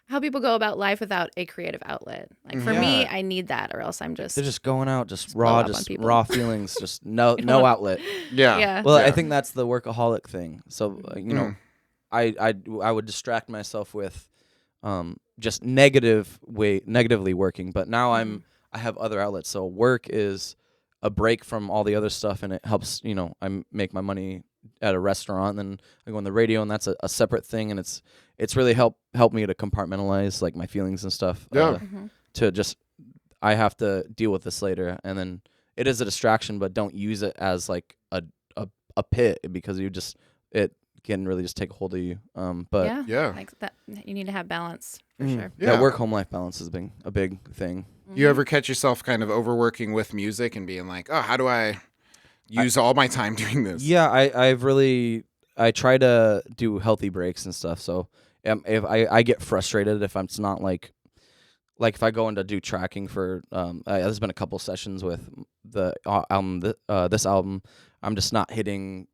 Speaker 2: how people go about life without a creative outlet. Like for me, I need that, or else I'm just
Speaker 3: they're just going out, just
Speaker 2: blow
Speaker 3: raw,
Speaker 2: up on
Speaker 3: just
Speaker 2: people.
Speaker 3: raw feelings, just no outlet.
Speaker 1: Yeah.
Speaker 2: yeah.
Speaker 3: Well, I
Speaker 1: Yeah.
Speaker 3: think that's the workaholic thing. So I would distract myself with just negatively working, but now I have other outlets. So work is a break from all the other stuff, and it helps. I make my money at a restaurant, and then I go on the radio, and that's a separate thing, and it's really helped me to compartmentalize like my feelings and stuff.
Speaker 1: Yeah.
Speaker 3: To just I have to deal with this later, and then it is a distraction, but don't use it as like a pit because it can really just take a hold of you. But
Speaker 1: Yeah.
Speaker 2: like that, you need to have balance for
Speaker 3: Mm.
Speaker 2: sure.
Speaker 1: Yeah.
Speaker 3: that work-home life balance has been a big thing.
Speaker 1: You ever catch yourself kind of overworking with music and being like, oh, how do I use all my time doing this?
Speaker 3: Yeah, I've really I try to do healthy breaks and stuff. So if I get frustrated if it's not like if I go in to do tracking for there's been a couple sessions with the album this album, I'm just not hitting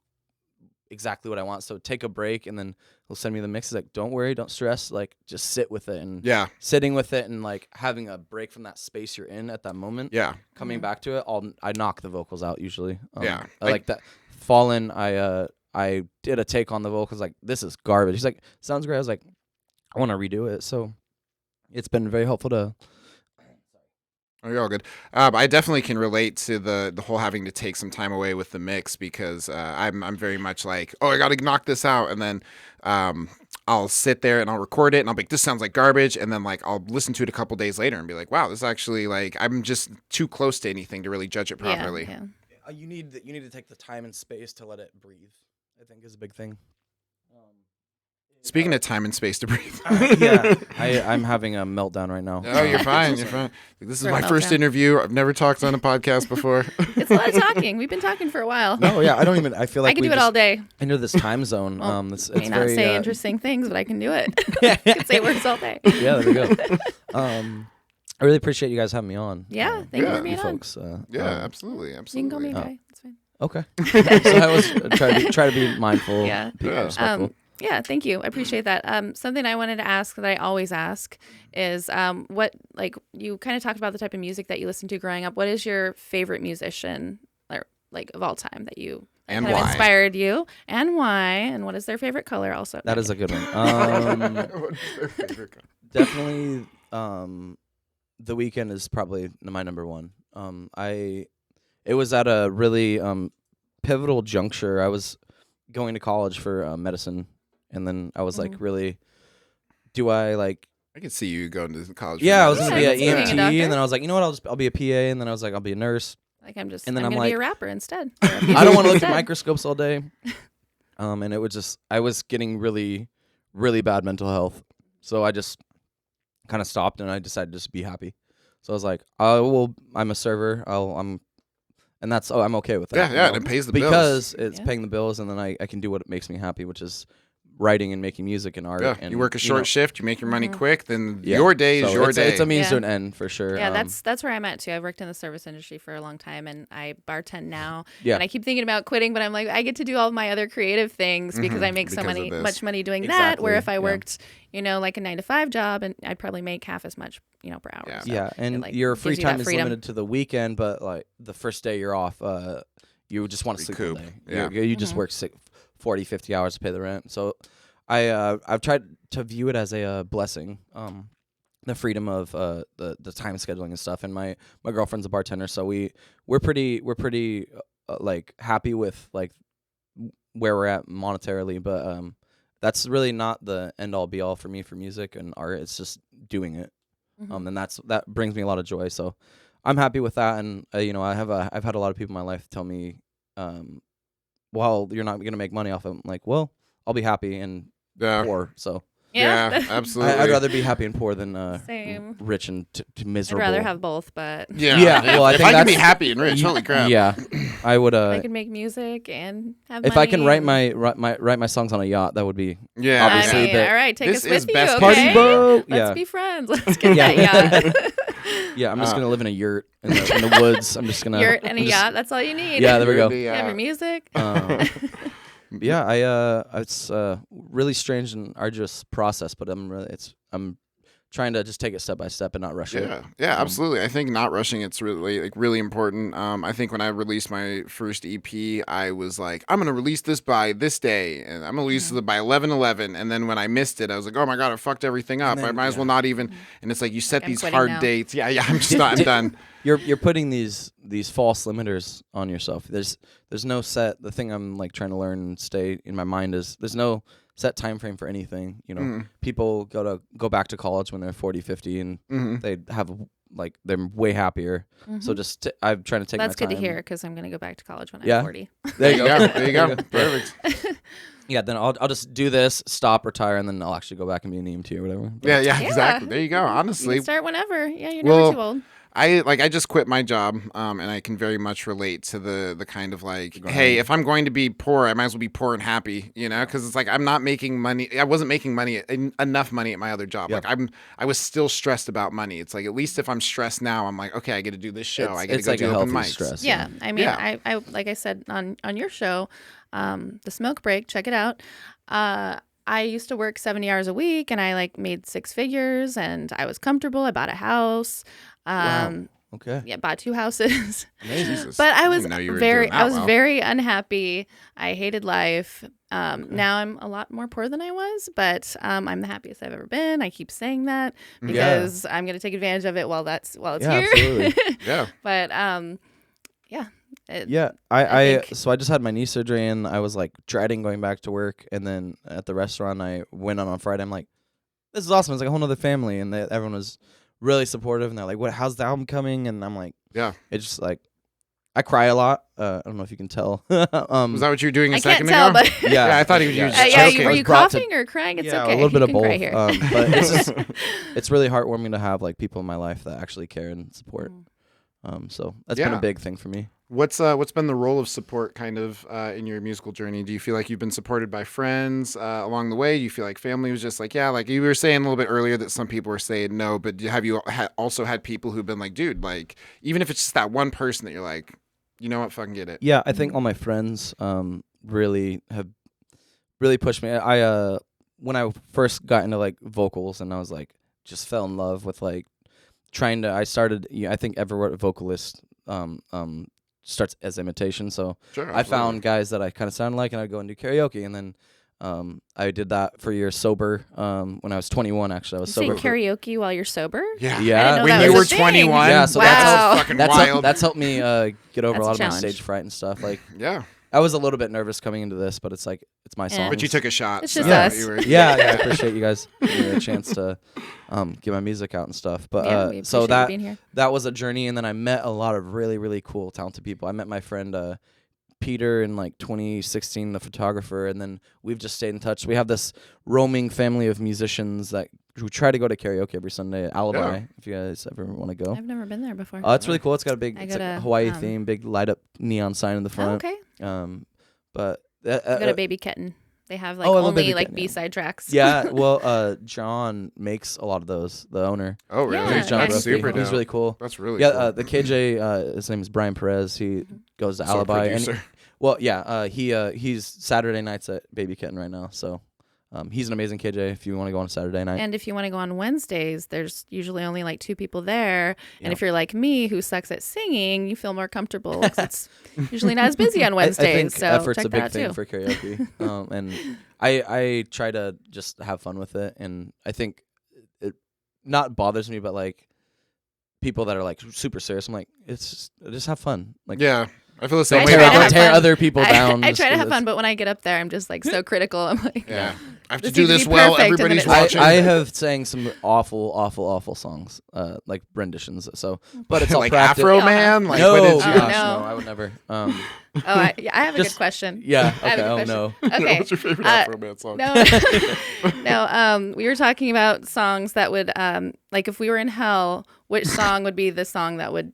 Speaker 3: exactly what I want. So take a break, and then he'll send me the mix. He's like, don't worry, don't stress, like just sit with it. And sitting with it and like having a break from that space you're in at that moment. Yeah. Coming back to it, I knock the vocals out usually. I like that. Fallen, I did a take on the vocals, like, this is garbage. He's like, sounds great. I was like, I want to redo it. So it's been very helpful to.
Speaker 1: Oh, you're all good. I definitely can relate to the whole having to take some time away with the mix, because I'm very much like, oh, I got to knock this out, and then I'll sit there and I'll record it, and I'll be like, this sounds like garbage, and then like I'll listen to it a couple days later and be like, wow, this actually, like, I'm just too close to anything to really judge it properly.
Speaker 3: Yeah. You need to take the time and space to let it breathe, I think, is a big thing.
Speaker 1: Speaking of time and space to breathe.
Speaker 3: I'm having a meltdown right now.
Speaker 1: Oh, you're fine. You're fine. This is my first interview. I've never talked on a podcast before.
Speaker 2: It's a lot of talking. We've been talking for a while.
Speaker 3: No, yeah, I feel like
Speaker 2: I can do it all day.
Speaker 3: Into this time zone.
Speaker 2: Well,
Speaker 3: it's
Speaker 2: may not
Speaker 3: very,
Speaker 2: say interesting things, but I can do it. I can say words all day.
Speaker 3: Yeah, there we go. I really appreciate you guys having me on.
Speaker 2: Yeah, thank you for being on.
Speaker 3: Folks.
Speaker 1: Absolutely.
Speaker 2: You can call me Guy. It's fine.
Speaker 3: Okay. So I was try to be mindful.
Speaker 2: Yeah. Yeah, thank you. I appreciate that. Something I wanted to ask that I always ask is what, like, you kind of talked about the type of music that you listened to growing up. What is your favorite musician, like of all time, that you
Speaker 1: and
Speaker 2: kind
Speaker 1: why
Speaker 2: of inspired you, and why, and what is their favorite color also?
Speaker 3: That is a good one.
Speaker 1: What is their favorite color?
Speaker 3: Definitely, The Weeknd is probably my number one. It was at a really pivotal juncture. I was going to college for medicine. And then I was like, really, do I like?
Speaker 1: I could see you going to college.
Speaker 3: Yeah, I was gonna be an EMT, and then I was like, you know what? I'll be a PA, and then I was like, I'll be a nurse.
Speaker 2: Like I'm
Speaker 3: and then
Speaker 2: I'm gonna
Speaker 3: like,
Speaker 2: be a rapper instead.
Speaker 3: I don't want to look at microscopes all day. And it was just, I was getting really, really bad mental health, so I just kind of stopped, and I decided to just be happy. So I was like, I'm a server. And that's I'm okay with that.
Speaker 1: Yeah, and it pays the bills
Speaker 3: because it's paying the bills, and then I can do what makes me happy, which is writing and making music and art.
Speaker 1: Yeah,
Speaker 3: and,
Speaker 1: you work a short shift, you make your money quick, then your day is your day.
Speaker 3: It's a means to an end for sure.
Speaker 2: Yeah, that's where I'm at too. I've worked in the service industry for a long time, and I bartend now.
Speaker 3: Yeah.
Speaker 2: And I keep thinking about quitting, but I'm like, I get to do all of my other creative things because I make much money doing that. Where if I worked, like a 9-to-5 job, and I'd probably make half as much, per hour.
Speaker 1: Yeah,
Speaker 2: So
Speaker 3: and your free time is limited to the weekend, but like the first day you're off, you just want to sleep all day.
Speaker 1: Yeah.
Speaker 3: You just work 40, 50 hours to pay the rent. So I've tried to view it as a blessing, the freedom of the time scheduling and stuff. And my girlfriend's a bartender, so we're pretty like happy with like where we're at monetarily, but that's really not the end all be all for me for music and art. It's just doing it, and that brings me a lot of joy. So I'm happy with that. And I've had a lot of people in my life tell me, well, you're not gonna make money off of it. I'm like, well, I'll be happy and poor. So
Speaker 1: yeah, absolutely.
Speaker 3: I'd rather be happy and poor than
Speaker 2: Same.
Speaker 3: rich and miserable.
Speaker 2: I'd rather have both, but
Speaker 1: yeah.
Speaker 3: Well, I
Speaker 1: if
Speaker 3: think
Speaker 1: I can be happy and rich, holy crap.
Speaker 3: Yeah, I would.
Speaker 2: I can make music and have money.
Speaker 3: If I can write my songs on a yacht, that would be
Speaker 1: obviously.
Speaker 2: all right, take us with you.
Speaker 1: Best
Speaker 2: Okay?
Speaker 3: party boat.
Speaker 2: Let's be friends. Let's get that yacht.
Speaker 3: Yeah, I'm just gonna live in a yurt in the woods. I'm just gonna
Speaker 2: yurt and a yacht. That's all you need.
Speaker 3: Yeah, there we go.
Speaker 2: You have your music.
Speaker 3: Yeah, it's a really strange and arduous process, but I'm trying to just take it step by step and not rush it.
Speaker 1: Yeah, absolutely. I think not rushing it's really important. I think when I released my first EP, I was like, I'm gonna release this by this day, and I'm gonna release it by 11/11. And then when I missed it, I was like, oh my god, I fucked everything up. I might as well not even. And it's like you set these hard dates. Yeah, I'm just not. I'm done.
Speaker 3: You're putting these false limiters on yourself. There's no set. The thing I'm like trying to learn and stay in my mind is there's no set time frame for anything. People go back to college when they're 40, 50, and they have like they're way happier. So just I'm trying to take my time.
Speaker 2: That's good to hear because I'm gonna go back to college when I'm 40.
Speaker 3: There you go.
Speaker 1: There you go. Perfect.
Speaker 3: Yeah, then I'll just do this, stop, retire, and then I'll actually go back and be an EMT or whatever.
Speaker 1: Yeah, exactly. There you go. Honestly,
Speaker 2: you can start whenever. Yeah, you're never too old.
Speaker 1: I just quit my job, and I can very much relate to the kind of like, hey, if I'm going to be poor, I might as well be poor and happy, because it's like I'm not making money. I wasn't making money enough money at my other job.
Speaker 3: Yeah.
Speaker 1: Like I was still stressed about money. It's like at least if I'm stressed now, I'm like, okay, I get to do this show. I get to go
Speaker 3: like
Speaker 1: do
Speaker 3: a
Speaker 1: open
Speaker 3: healthy
Speaker 1: mics.
Speaker 3: stress.
Speaker 2: Yeah, I mean,
Speaker 1: Yeah.
Speaker 2: I like I said on your show, the Smoke Break, check it out. I used to work 70 hours a week, and I like made 6 figures, and I was comfortable. I bought a house.
Speaker 3: Wow. Okay.
Speaker 2: Yeah, bought 2 houses.
Speaker 1: Jesus.
Speaker 2: But I was
Speaker 1: didn't know you were
Speaker 2: very,
Speaker 1: doing that
Speaker 2: I was
Speaker 1: well.
Speaker 2: very unhappy. I hated life. Now I'm a lot more poor than I was, but I'm the happiest I've ever been. I keep saying that because I'm gonna take advantage of it while it's
Speaker 3: Yeah,
Speaker 2: here.
Speaker 3: absolutely.
Speaker 1: Yeah.
Speaker 2: But yeah.
Speaker 3: Yeah,
Speaker 2: I think-
Speaker 3: so I just had my knee surgery and I was like dreading going back to work. And then at the restaurant I went on Friday, I'm like, this is awesome. It's like a whole nother family, and everyone was really supportive. And they're like, how's the album coming? And I'm like,
Speaker 1: Yeah.
Speaker 3: it's just like I cry a lot. I don't know if you can tell.
Speaker 1: Was that what you were doing a
Speaker 2: I can't
Speaker 1: second
Speaker 2: tell,
Speaker 1: ago?
Speaker 2: but
Speaker 1: Yeah, I thought he was just
Speaker 2: yeah,
Speaker 1: joking.
Speaker 2: were
Speaker 3: I was
Speaker 2: you
Speaker 3: brought to-
Speaker 2: coughing or crying? It's
Speaker 3: yeah,
Speaker 2: okay.
Speaker 3: a little bit
Speaker 2: You
Speaker 3: of
Speaker 2: can cry
Speaker 3: both.
Speaker 2: here.
Speaker 3: But it's just, it's really heartwarming to have like people in my life that actually care and support. So that's been
Speaker 1: Yeah.
Speaker 3: a big thing for me.
Speaker 1: What's been the role of support kind of in your musical journey? Do you feel like you've been supported by friends along the way? Do you feel like family was just like, yeah, like you were saying a little bit earlier that some people were saying no, but have you also had people who've been like, dude, like even if it's just that one person that you're like, you know what, fucking get it.
Speaker 3: Yeah, I think all my friends really have really pushed me. I when I first got into like vocals, and I was like just fell in love with like trying to. I started. I think every vocalist starts as imitation. So
Speaker 1: Sure,
Speaker 3: I
Speaker 1: absolutely.
Speaker 3: found guys that I kind of sounded like, and I'd go and do karaoke, and then I did that for a year sober. When I was 21, actually, I was
Speaker 2: Sing
Speaker 3: sober. for-
Speaker 2: karaoke while you're sober?
Speaker 1: Yeah.
Speaker 3: Yeah.
Speaker 2: I didn't know
Speaker 1: When
Speaker 2: that
Speaker 1: you
Speaker 2: was
Speaker 1: were
Speaker 2: a thing.
Speaker 1: 21,
Speaker 3: Yeah, so
Speaker 2: Wow.
Speaker 1: that's fucking wild.
Speaker 3: That's helped me get over
Speaker 2: That's
Speaker 3: a lot
Speaker 2: a
Speaker 3: of my
Speaker 2: challenge.
Speaker 3: stage fright and stuff. Like
Speaker 1: Yeah.
Speaker 3: I was a little bit nervous coming into this, but it's like it's my song.
Speaker 1: But you took a shot.
Speaker 2: It's
Speaker 1: so
Speaker 2: just us.
Speaker 1: you were-
Speaker 3: yeah, I appreciate you guys giving me a chance to get my music out and stuff. But
Speaker 2: Yeah, we
Speaker 3: so
Speaker 2: appreciate you being here.
Speaker 3: that was a journey, and then I met a lot of really, really cool, talented people. I met my friend Peter in like 2016, the photographer, and then we've just stayed in touch. We have this roaming family of musicians that who try to go to karaoke every Sunday at Alibi.
Speaker 1: Yeah.
Speaker 3: If you guys ever want to go,
Speaker 2: I've never been there before.
Speaker 3: it's really cool. It's got a big,
Speaker 2: I
Speaker 3: it's like
Speaker 2: gotta,
Speaker 3: a Hawaii theme, big light up neon sign in the
Speaker 2: Oh,
Speaker 3: front.
Speaker 2: okay.
Speaker 3: But
Speaker 2: I got a Baby Kitten. They have like
Speaker 3: I love
Speaker 2: only
Speaker 3: Baby
Speaker 2: like
Speaker 3: Kitten, yeah.
Speaker 2: B-side tracks.
Speaker 3: yeah, well, John makes a lot of those. The owner.
Speaker 1: Oh, really?
Speaker 2: Yeah,
Speaker 3: He's John
Speaker 2: and-
Speaker 1: That's
Speaker 3: Brody.
Speaker 1: super
Speaker 3: He's
Speaker 1: dope.
Speaker 3: really cool.
Speaker 1: That's really
Speaker 3: Yeah,
Speaker 1: cool.
Speaker 3: the KJ, his name is Brian Perez. He goes to
Speaker 1: So
Speaker 3: Alibi. And
Speaker 1: producer.
Speaker 3: well, yeah, he's Saturday nights at Baby Kitten right now. So he's an amazing KJ if you want to go on a Saturday night.
Speaker 2: And if you want to go on Wednesdays, there's usually only like 2 people there. And
Speaker 3: Yeah.
Speaker 2: if you're like me, who sucks at singing, you feel more comfortable because it's usually not as busy on Wednesdays.
Speaker 3: I think
Speaker 2: so
Speaker 3: effort's
Speaker 2: check
Speaker 3: a
Speaker 2: that
Speaker 3: big
Speaker 2: out
Speaker 3: thing
Speaker 2: too.
Speaker 3: for karaoke. And I try to just have fun with it. And I think it not bothers me, but like people that are like super serious, I'm like, it's just have fun. Like,
Speaker 1: Yeah. I feel the same
Speaker 2: I
Speaker 1: way.
Speaker 2: try to
Speaker 1: about
Speaker 2: have
Speaker 3: tear
Speaker 2: fun.
Speaker 3: other people down.
Speaker 2: I
Speaker 3: just
Speaker 2: try to
Speaker 3: 'cause
Speaker 2: have fun,
Speaker 3: it's-
Speaker 2: but when I get up there, I'm just like so critical. I'm like,
Speaker 1: Yeah. I have to
Speaker 2: This
Speaker 1: do
Speaker 2: needs to
Speaker 1: this
Speaker 2: be
Speaker 1: well.
Speaker 2: perfect, and then
Speaker 1: Everybody's
Speaker 2: it's-
Speaker 1: watching.
Speaker 3: I have sang some awful songs, like renditions. So, but it's all
Speaker 1: like
Speaker 3: practice.
Speaker 1: Afro
Speaker 2: Yeah.
Speaker 1: Man. Like,
Speaker 3: no,
Speaker 1: what did you?
Speaker 2: Oh,
Speaker 3: gosh,
Speaker 2: no.
Speaker 3: no, I would never.
Speaker 2: I have a good
Speaker 3: Just-
Speaker 2: question.
Speaker 3: Yeah.
Speaker 2: I have
Speaker 3: Okay.
Speaker 2: a
Speaker 3: Oh
Speaker 2: question.
Speaker 3: no.
Speaker 2: Okay.
Speaker 1: What's your favorite
Speaker 2: Uh,
Speaker 1: Afro Man song?
Speaker 2: No, no. We were talking about songs that would, like, if we were in hell, which song would be the song that would,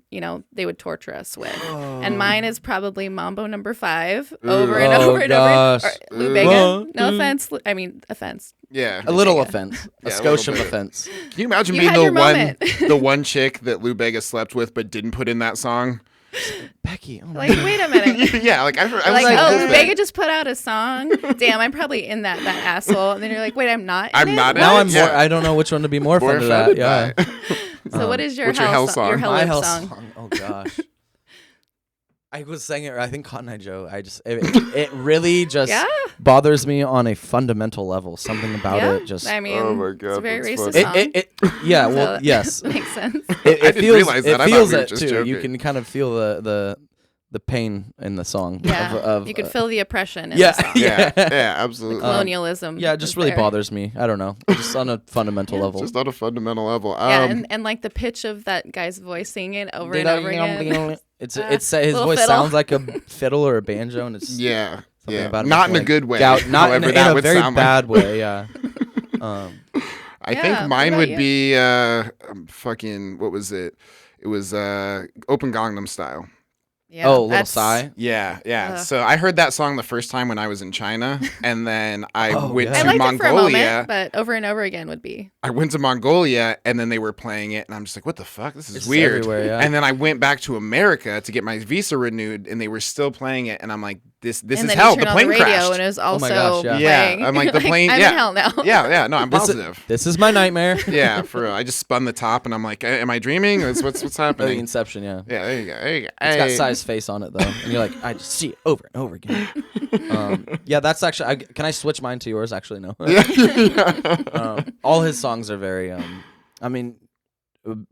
Speaker 2: they would torture us with? And mine is probably Mambo Number 5, over and
Speaker 3: Oh,
Speaker 2: over and
Speaker 3: gosh.
Speaker 2: over. Or Lou
Speaker 1: Ooh.
Speaker 2: Bega.
Speaker 3: Well,
Speaker 2: No offense. I mean, offense.
Speaker 1: Yeah.
Speaker 3: A little offense.
Speaker 1: Yeah,
Speaker 3: A
Speaker 1: a little
Speaker 3: Scotian
Speaker 1: bit.
Speaker 3: offense.
Speaker 1: Can you imagine
Speaker 2: You
Speaker 1: being
Speaker 2: had
Speaker 1: the
Speaker 2: your
Speaker 1: one,
Speaker 2: moment.
Speaker 1: the one chick that Lou Bega slept with but didn't put in that song?
Speaker 3: Becky. Oh my
Speaker 2: Like, wait a minute.
Speaker 1: Yeah, like I was
Speaker 2: Like,
Speaker 1: like,
Speaker 2: oh,
Speaker 1: who's
Speaker 2: Lou
Speaker 1: that?
Speaker 2: Bega just put out a song. Damn, I'm probably in that asshole. And then you're like, wait, I'm not.
Speaker 1: I'm
Speaker 2: in it?
Speaker 1: not in
Speaker 3: Now
Speaker 1: it?
Speaker 3: I'm more.
Speaker 1: Yeah.
Speaker 3: I don't know which one to be more
Speaker 1: More
Speaker 3: offended at.
Speaker 1: offended
Speaker 3: Yeah.
Speaker 1: by it.
Speaker 2: So what is your
Speaker 1: what's your
Speaker 2: hell
Speaker 1: hell
Speaker 2: song? Your
Speaker 1: song?
Speaker 2: hell
Speaker 3: My
Speaker 2: lip
Speaker 3: hell
Speaker 2: song.
Speaker 3: song. Oh gosh. I was saying it. I think Cotton Eye Joe. It really just
Speaker 2: Yeah?
Speaker 3: bothers me on a fundamental level. Something about
Speaker 2: Yeah?
Speaker 3: it just.
Speaker 2: I mean,
Speaker 1: Oh my
Speaker 2: it's a
Speaker 1: God,
Speaker 2: very
Speaker 1: that's
Speaker 2: racist
Speaker 1: funny.
Speaker 2: song.
Speaker 3: Yeah.
Speaker 2: So
Speaker 3: Well,
Speaker 2: that
Speaker 3: yes.
Speaker 2: makes sense.
Speaker 3: It
Speaker 1: didn't
Speaker 3: feels.
Speaker 1: realize that.
Speaker 3: It
Speaker 1: I thought
Speaker 3: feels
Speaker 1: we were
Speaker 3: it
Speaker 1: just
Speaker 3: too. You
Speaker 1: joking.
Speaker 3: can kind of feel the pain in the song.
Speaker 2: Yeah,
Speaker 3: Of,
Speaker 2: you could feel the oppression in
Speaker 3: yeah,
Speaker 2: the song.
Speaker 1: Yeah,
Speaker 3: yeah.
Speaker 1: yeah, absolutely.
Speaker 2: Colonialism.
Speaker 3: Yeah, it just
Speaker 2: is
Speaker 3: really
Speaker 2: there.
Speaker 3: bothers me. I don't know. Just on a fundamental level.
Speaker 1: Just on a fundamental level.
Speaker 2: Yeah, and like the pitch of that guy's voice singing it over and over again.
Speaker 3: It's his
Speaker 2: little
Speaker 3: voice
Speaker 2: fiddle.
Speaker 3: sounds like a fiddle or a banjo, and it's
Speaker 1: yeah,
Speaker 3: something
Speaker 1: yeah.
Speaker 3: about it
Speaker 1: Not in
Speaker 3: makes
Speaker 1: a
Speaker 3: me,
Speaker 1: good way.
Speaker 3: gout- not
Speaker 1: however
Speaker 3: in
Speaker 1: that
Speaker 3: a
Speaker 1: would
Speaker 3: very
Speaker 1: sound like.
Speaker 3: bad way. Yeah.
Speaker 1: I
Speaker 2: Yeah,
Speaker 1: think
Speaker 2: what
Speaker 1: mine
Speaker 2: about
Speaker 1: would
Speaker 2: you?
Speaker 1: be fucking, what was it? It was Open Gangnam Style.
Speaker 2: Yeah,
Speaker 3: Little
Speaker 2: that's-
Speaker 3: Psy.
Speaker 1: Yeah.
Speaker 2: Ugh.
Speaker 1: So I heard that song the first time when I was in China, and then I
Speaker 3: Oh,
Speaker 1: went
Speaker 3: yeah.
Speaker 2: I
Speaker 1: to
Speaker 2: liked it for a
Speaker 1: Mongolia.
Speaker 2: moment, but over and over again would be.
Speaker 1: I went to Mongolia, and then they were playing it, and I'm just like, what the fuck? This is
Speaker 3: It's
Speaker 1: weird.
Speaker 3: everywhere, yeah.
Speaker 1: And then I went back to America to get my visa renewed, and they were still playing it, and I'm like, this
Speaker 2: and
Speaker 1: is
Speaker 2: then
Speaker 1: hell.
Speaker 2: you turn
Speaker 1: The
Speaker 2: on
Speaker 1: plane
Speaker 2: the radio
Speaker 1: crashed.
Speaker 2: and it was
Speaker 3: Oh my
Speaker 2: also
Speaker 3: gosh,
Speaker 1: yeah.
Speaker 2: playing.
Speaker 1: Yeah, I'm like, the plane-
Speaker 2: I'm
Speaker 1: yeah.
Speaker 2: in hell now.
Speaker 1: Yeah, no, I'm
Speaker 3: This is-
Speaker 1: positive.
Speaker 3: This is my nightmare.
Speaker 1: Yeah, for real. I just spun the top, and I'm like, am I dreaming? What's
Speaker 3: Like
Speaker 1: happening?
Speaker 3: Inception, yeah.
Speaker 1: Yeah, there you go. There you go.
Speaker 3: It's got
Speaker 1: Hey.
Speaker 3: Psy's face on it though, and you're like, I just see it over and over again. Yeah, that's actually. Can I switch mine to yours? Actually, no. All his songs are very. I mean,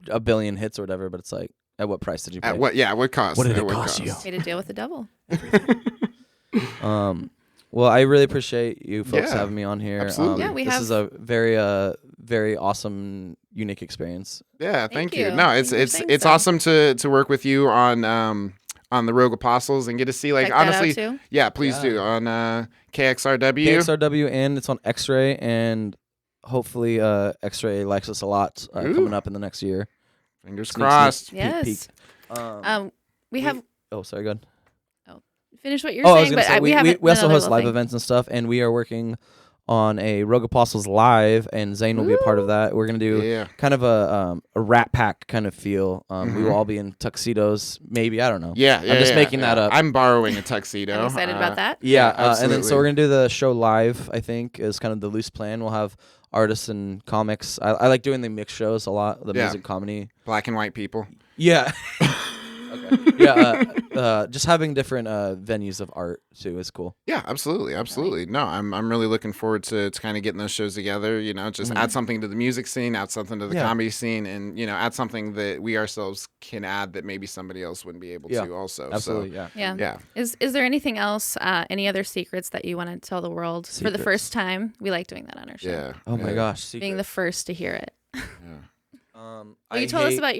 Speaker 3: a billion hits or whatever, but it's like, at what price did you pay?
Speaker 1: At what? Yeah, what cost?
Speaker 3: What did
Speaker 1: At
Speaker 3: it cost you?
Speaker 2: Made a deal with the devil.
Speaker 3: Well, I really appreciate you folks
Speaker 1: Yeah,
Speaker 3: having me on here.
Speaker 1: absolutely.
Speaker 2: Yeah, we
Speaker 3: this
Speaker 2: have-
Speaker 3: is a very awesome, unique experience.
Speaker 1: Yeah,
Speaker 2: Thank
Speaker 1: thank you.
Speaker 2: you.
Speaker 1: No, it's
Speaker 2: Thank you for
Speaker 1: it's
Speaker 2: saying
Speaker 1: it's
Speaker 2: so.
Speaker 1: awesome to work with you on the Rogue Apostles and get to see like
Speaker 2: Check that out,
Speaker 1: honestly.
Speaker 2: too.
Speaker 1: Yeah, please
Speaker 3: Yeah.
Speaker 1: do on KXRW.
Speaker 3: KXRW, and it's on X-Ray, and hopefully X-Ray likes us a lot
Speaker 1: Ooh.
Speaker 3: coming up in the next year.
Speaker 1: Fingers
Speaker 3: Sneak,
Speaker 1: crossed.
Speaker 3: sneak,
Speaker 2: Yes.
Speaker 3: peek, peek.
Speaker 2: We have
Speaker 3: Oh, sorry, go ahead.
Speaker 2: finish what you're
Speaker 3: Oh, I was
Speaker 2: saying,
Speaker 3: gonna
Speaker 2: but
Speaker 3: say,
Speaker 2: we have
Speaker 3: we also
Speaker 2: another
Speaker 3: host
Speaker 2: little
Speaker 3: live
Speaker 2: thing.
Speaker 3: events and stuff, and we are working on a Rogue Apostles live, and Zane will be a part of that. We're gonna do
Speaker 1: Yeah.
Speaker 3: kind of a Rat Pack kind of feel. We will all be in tuxedos, maybe, I don't know.
Speaker 1: Yeah,
Speaker 3: I'm just making that up.
Speaker 1: I'm borrowing a tuxedo.
Speaker 2: I'm excited about that.
Speaker 3: Yeah,
Speaker 1: Yeah,
Speaker 3: and then so
Speaker 1: absolutely.
Speaker 3: we're gonna do the show live. I think is kind of the loose plan. We'll have artists and comics. I like doing the mixed shows a lot. The
Speaker 1: Yeah.
Speaker 3: music comedy.
Speaker 1: Black and white people.
Speaker 3: Yeah. Okay. Yeah. Just having different venues of art too is cool.
Speaker 1: Yeah, absolutely. No, I'm really looking forward to kind of getting those shows together. You know, just add something to the music scene, add something to the
Speaker 3: Yeah.
Speaker 1: comedy scene, and add something that we ourselves can add that maybe somebody else wouldn't be able
Speaker 3: Yeah.
Speaker 1: to. Also,
Speaker 3: Absolutely.
Speaker 1: So,
Speaker 3: Yeah.
Speaker 2: Yeah.
Speaker 1: yeah.
Speaker 2: Is there anything else? Any other secrets that you want to tell the world for the
Speaker 3: Secrets.
Speaker 2: first time? We like doing that on our show.
Speaker 1: Yeah.
Speaker 3: Oh my
Speaker 1: yeah,
Speaker 3: gosh.
Speaker 2: Being the first to hear it.
Speaker 1: yeah.
Speaker 2: Well, you told us about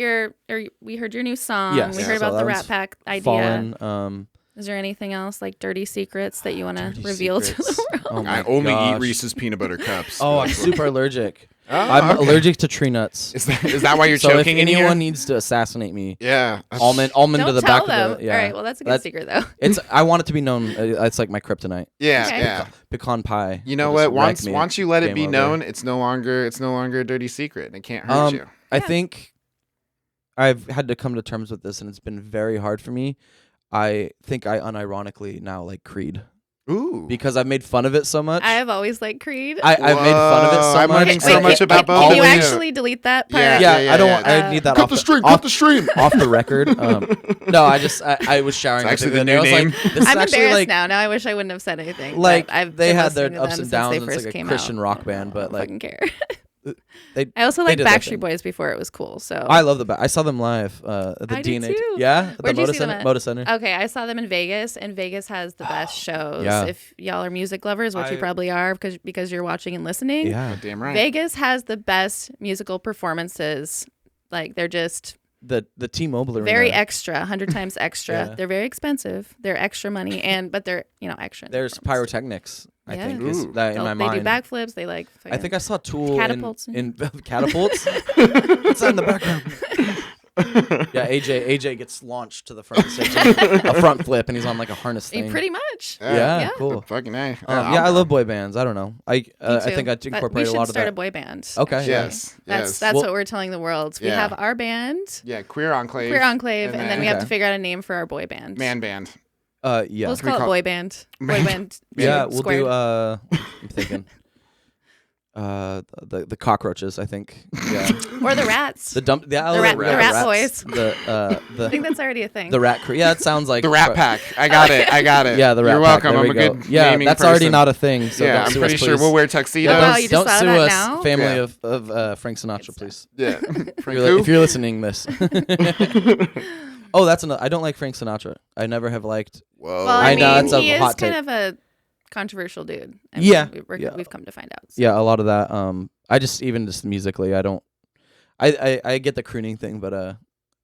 Speaker 2: we heard your new song.
Speaker 3: Yes.
Speaker 2: We
Speaker 3: Yeah,
Speaker 2: heard
Speaker 3: so
Speaker 2: about the
Speaker 3: that
Speaker 2: Rat
Speaker 3: was
Speaker 2: Pack idea.
Speaker 3: Fallen.
Speaker 2: Is there anything else like dirty secrets that you want to
Speaker 3: Dirty
Speaker 2: reveal to
Speaker 3: secrets.
Speaker 2: the world?
Speaker 3: Oh my
Speaker 1: I only
Speaker 3: gosh.
Speaker 1: eat Reese's peanut butter cups.
Speaker 3: Oh, I'm super allergic.
Speaker 1: Oh,
Speaker 3: I'm
Speaker 1: okay.
Speaker 3: allergic to tree nuts.
Speaker 1: Is that why you're
Speaker 3: So if
Speaker 1: choking in
Speaker 3: anyone
Speaker 1: here?
Speaker 3: needs to assassinate me,
Speaker 1: Yeah.
Speaker 3: almond
Speaker 2: Don't
Speaker 3: to the
Speaker 2: tell
Speaker 3: back
Speaker 2: them.
Speaker 3: of the. Yeah.
Speaker 2: All right. Well, that's a good
Speaker 3: That's-
Speaker 2: secret though.
Speaker 3: It's. I want it to be known. It's like my kryptonite.
Speaker 1: Yeah.
Speaker 2: Okay.
Speaker 1: Yeah.
Speaker 3: Pecan pie.
Speaker 1: You know
Speaker 3: will just
Speaker 1: what?
Speaker 3: wreck me.
Speaker 1: Once you let it
Speaker 3: Game
Speaker 1: be
Speaker 3: over.
Speaker 1: known, it's no longer a dirty secret, and it can't hurt you.
Speaker 3: I
Speaker 2: Yeah.
Speaker 3: think I've had to come to terms with this, and it's been very hard for me. I think I unironically now like Creed
Speaker 1: Ooh.
Speaker 3: because I've made fun of it so much.
Speaker 2: I have always liked Creed.
Speaker 3: I've made fun of it
Speaker 1: Whoa,
Speaker 3: so
Speaker 1: I'm
Speaker 3: much.
Speaker 1: learning so
Speaker 3: and
Speaker 1: much
Speaker 3: it-
Speaker 1: about
Speaker 3: like,
Speaker 1: both
Speaker 2: Can you
Speaker 1: of you.
Speaker 2: actually delete that part?
Speaker 3: Yeah, I don't want.
Speaker 2: yeah.
Speaker 3: I need that
Speaker 1: cut
Speaker 3: off
Speaker 1: the stream.
Speaker 3: off,
Speaker 1: Cut the stream.
Speaker 3: off the record. No, I was showering.
Speaker 1: It's
Speaker 3: with
Speaker 1: actually
Speaker 3: it
Speaker 1: the
Speaker 3: and I
Speaker 1: new
Speaker 3: was
Speaker 1: name.
Speaker 3: Like, this is
Speaker 2: I'm
Speaker 3: actually
Speaker 2: embarrassed
Speaker 3: like,
Speaker 2: now. Now I wish I wouldn't have said anything. but
Speaker 3: like
Speaker 2: I've
Speaker 3: they
Speaker 2: been
Speaker 3: had their
Speaker 2: listening to
Speaker 3: ups
Speaker 2: them
Speaker 3: and
Speaker 2: since
Speaker 3: downs.
Speaker 2: they
Speaker 3: And it's
Speaker 2: first
Speaker 3: like a
Speaker 2: came
Speaker 3: Christian
Speaker 2: out.
Speaker 3: rock band, but
Speaker 2: I don't
Speaker 3: like
Speaker 2: fucking care.
Speaker 3: they.
Speaker 2: I also
Speaker 3: they
Speaker 2: liked
Speaker 3: did their
Speaker 2: Backstreet
Speaker 3: thing.
Speaker 2: Boys before it was cool. So
Speaker 3: I love I saw them live at the
Speaker 2: I did
Speaker 3: DNA.
Speaker 2: too.
Speaker 3: Yeah, at the
Speaker 2: Where'd you
Speaker 3: Moda
Speaker 2: see them
Speaker 3: Center.
Speaker 2: at?
Speaker 3: Moda Center.
Speaker 2: Okay, I saw them in Vegas, and Vegas has the best shows.
Speaker 3: Yeah.
Speaker 2: If y'all are music lovers, which you
Speaker 3: I-
Speaker 2: probably are because you're watching and listening.
Speaker 3: Yeah,
Speaker 1: Damn right.
Speaker 2: Vegas has the best musical performances. Like they're just
Speaker 3: the T-Mobile Arena.
Speaker 2: very extra, 100 times extra.
Speaker 3: Yeah.
Speaker 2: They're very expensive. They're extra money, but they're extra. in the
Speaker 3: There's
Speaker 2: performance.
Speaker 3: pyrotechnics. I
Speaker 2: Yeah.
Speaker 3: think is
Speaker 1: Ooh.
Speaker 3: that in my
Speaker 2: They
Speaker 3: mind.
Speaker 2: do backflips. They like.
Speaker 3: I think I saw Tool
Speaker 2: Catapults.
Speaker 3: in catapults. What's that in the background? Yeah, AJ gets launched to the front stage, a front flip, and he's on like a harness thing.
Speaker 2: Pretty much.
Speaker 3: Yeah,
Speaker 2: Yeah.
Speaker 3: cool.
Speaker 1: Fucking A.
Speaker 3: Yeah, I love boy bands. I don't know. I
Speaker 2: Me
Speaker 3: think I
Speaker 2: too.
Speaker 3: incorporate
Speaker 2: we
Speaker 3: a lot
Speaker 2: should
Speaker 3: of
Speaker 2: start a
Speaker 3: that.
Speaker 2: boy band.
Speaker 3: Okay.
Speaker 2: actually.
Speaker 1: Yes.
Speaker 2: That's
Speaker 3: Well-
Speaker 2: what we're telling the world. We
Speaker 1: Yeah.
Speaker 2: have our band,
Speaker 1: Yeah. Queer Enclave.
Speaker 2: Queer Enclave, and then we have to
Speaker 3: Okay.
Speaker 2: figure out a name for our boy band.
Speaker 1: Man band.
Speaker 3: Yeah.
Speaker 2: Let's
Speaker 1: we
Speaker 2: call it
Speaker 1: call-
Speaker 2: boy band. Boy
Speaker 1: Man-
Speaker 2: band.
Speaker 3: Yeah, we'll
Speaker 2: squared.
Speaker 3: do. I'm thinking. The cockroaches. I think. Yeah.
Speaker 2: Or the rats.
Speaker 3: The dump. Yeah,
Speaker 2: The rat- the rat
Speaker 3: rats.
Speaker 2: boys.
Speaker 3: The
Speaker 2: I think that's already a thing.
Speaker 3: the rat crew. Yeah, it sounds like
Speaker 1: The Rat Pack. I got it. I got it.
Speaker 3: Yeah, the rat
Speaker 1: You're
Speaker 3: pack.
Speaker 1: welcome.
Speaker 3: There
Speaker 1: I'm
Speaker 3: we
Speaker 1: a
Speaker 3: go.
Speaker 1: good
Speaker 3: Yeah,
Speaker 1: naming
Speaker 3: that's already
Speaker 1: person.
Speaker 3: not a thing. So
Speaker 1: Yeah,
Speaker 3: don't
Speaker 1: I'm
Speaker 3: sue
Speaker 1: pretty
Speaker 3: us,
Speaker 1: sure
Speaker 3: please.
Speaker 1: we'll wear
Speaker 3: Yeah,
Speaker 1: tuxedos.
Speaker 2: Oh,
Speaker 3: don't
Speaker 2: wow, you just
Speaker 3: don't
Speaker 2: thought of
Speaker 3: sue
Speaker 2: that
Speaker 3: us,
Speaker 2: now?
Speaker 3: family
Speaker 1: Yeah.
Speaker 3: of Frank Sinatra, please.
Speaker 1: Yeah.
Speaker 3: If
Speaker 1: Frank
Speaker 3: you're,
Speaker 1: who?
Speaker 3: if you're listening, this. Oh, that's another. I don't like Frank Sinatra. I never have liked.
Speaker 1: Whoa.
Speaker 2: well, I
Speaker 3: I know,
Speaker 2: mean,
Speaker 3: it's a
Speaker 2: he is
Speaker 3: hot
Speaker 2: kind
Speaker 3: take.
Speaker 2: of a controversial dude. I
Speaker 3: Yeah,
Speaker 2: mean,
Speaker 3: yeah.
Speaker 2: we've come to find out. So.
Speaker 3: Yeah, a lot of that. I just musically, I don't. I get the crooning thing, but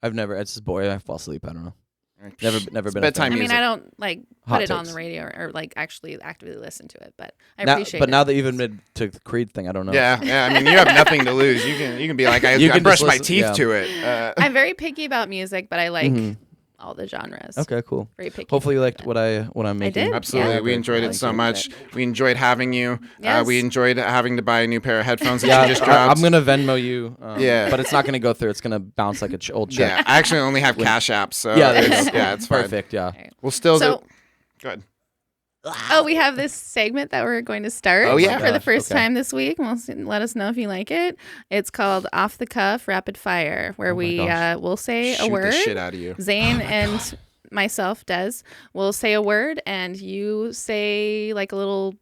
Speaker 3: I've never. It's just boring. I fall asleep. I don't know. Never been.
Speaker 1: bedtime
Speaker 3: a
Speaker 2: I
Speaker 3: fan.
Speaker 2: mean, I don't like put
Speaker 3: Hot
Speaker 2: it on
Speaker 3: takes.
Speaker 2: the radio or like actually actively listen to it, but I
Speaker 3: Now,
Speaker 2: appreciate
Speaker 3: but
Speaker 2: it.
Speaker 3: now that you've admitted to the Creed thing, I don't know.
Speaker 1: Yeah. I mean, you have nothing to lose. You can be like, I
Speaker 3: You can
Speaker 1: brushed
Speaker 3: just
Speaker 1: my
Speaker 3: listen-
Speaker 1: teeth
Speaker 3: yeah.
Speaker 1: to it.
Speaker 2: I'm very picky about music, but I like all the genres.
Speaker 3: Okay, cool.
Speaker 2: Very picky.
Speaker 3: Hopefully you liked what I'm making.
Speaker 2: did.
Speaker 1: Absolutely.
Speaker 2: Yeah.
Speaker 1: We enjoyed
Speaker 2: I
Speaker 1: it
Speaker 2: liked
Speaker 1: so
Speaker 2: it.
Speaker 1: much. We enjoyed having you.
Speaker 2: Yes.
Speaker 1: We enjoyed having to buy a new pair of headphones that
Speaker 3: Yeah,
Speaker 1: you just dropped.
Speaker 3: I'm gonna Venmo you.
Speaker 1: Yeah.
Speaker 3: but it's not gonna go through. It's gonna bounce like a old check.
Speaker 1: Yeah, I actually only have Cash Apps, so
Speaker 3: Yeah, there you
Speaker 1: it's,
Speaker 3: go.
Speaker 1: yeah, it's fine.
Speaker 3: Perfect. Yeah.
Speaker 1: We'll still
Speaker 2: So-
Speaker 1: do. Good.
Speaker 2: Oh, we have this segment that we're going to start
Speaker 1: Oh, yeah.
Speaker 2: for the
Speaker 3: Gosh,
Speaker 2: first
Speaker 3: okay.
Speaker 2: time this week. Let us know if you like it. It's called Off the Cuff Rapid Fire, where we
Speaker 3: gosh.
Speaker 2: will say
Speaker 1: Shoot
Speaker 2: a word.
Speaker 1: the shit out of you.
Speaker 2: Zane and myself, Des, will say a word, and you say like a little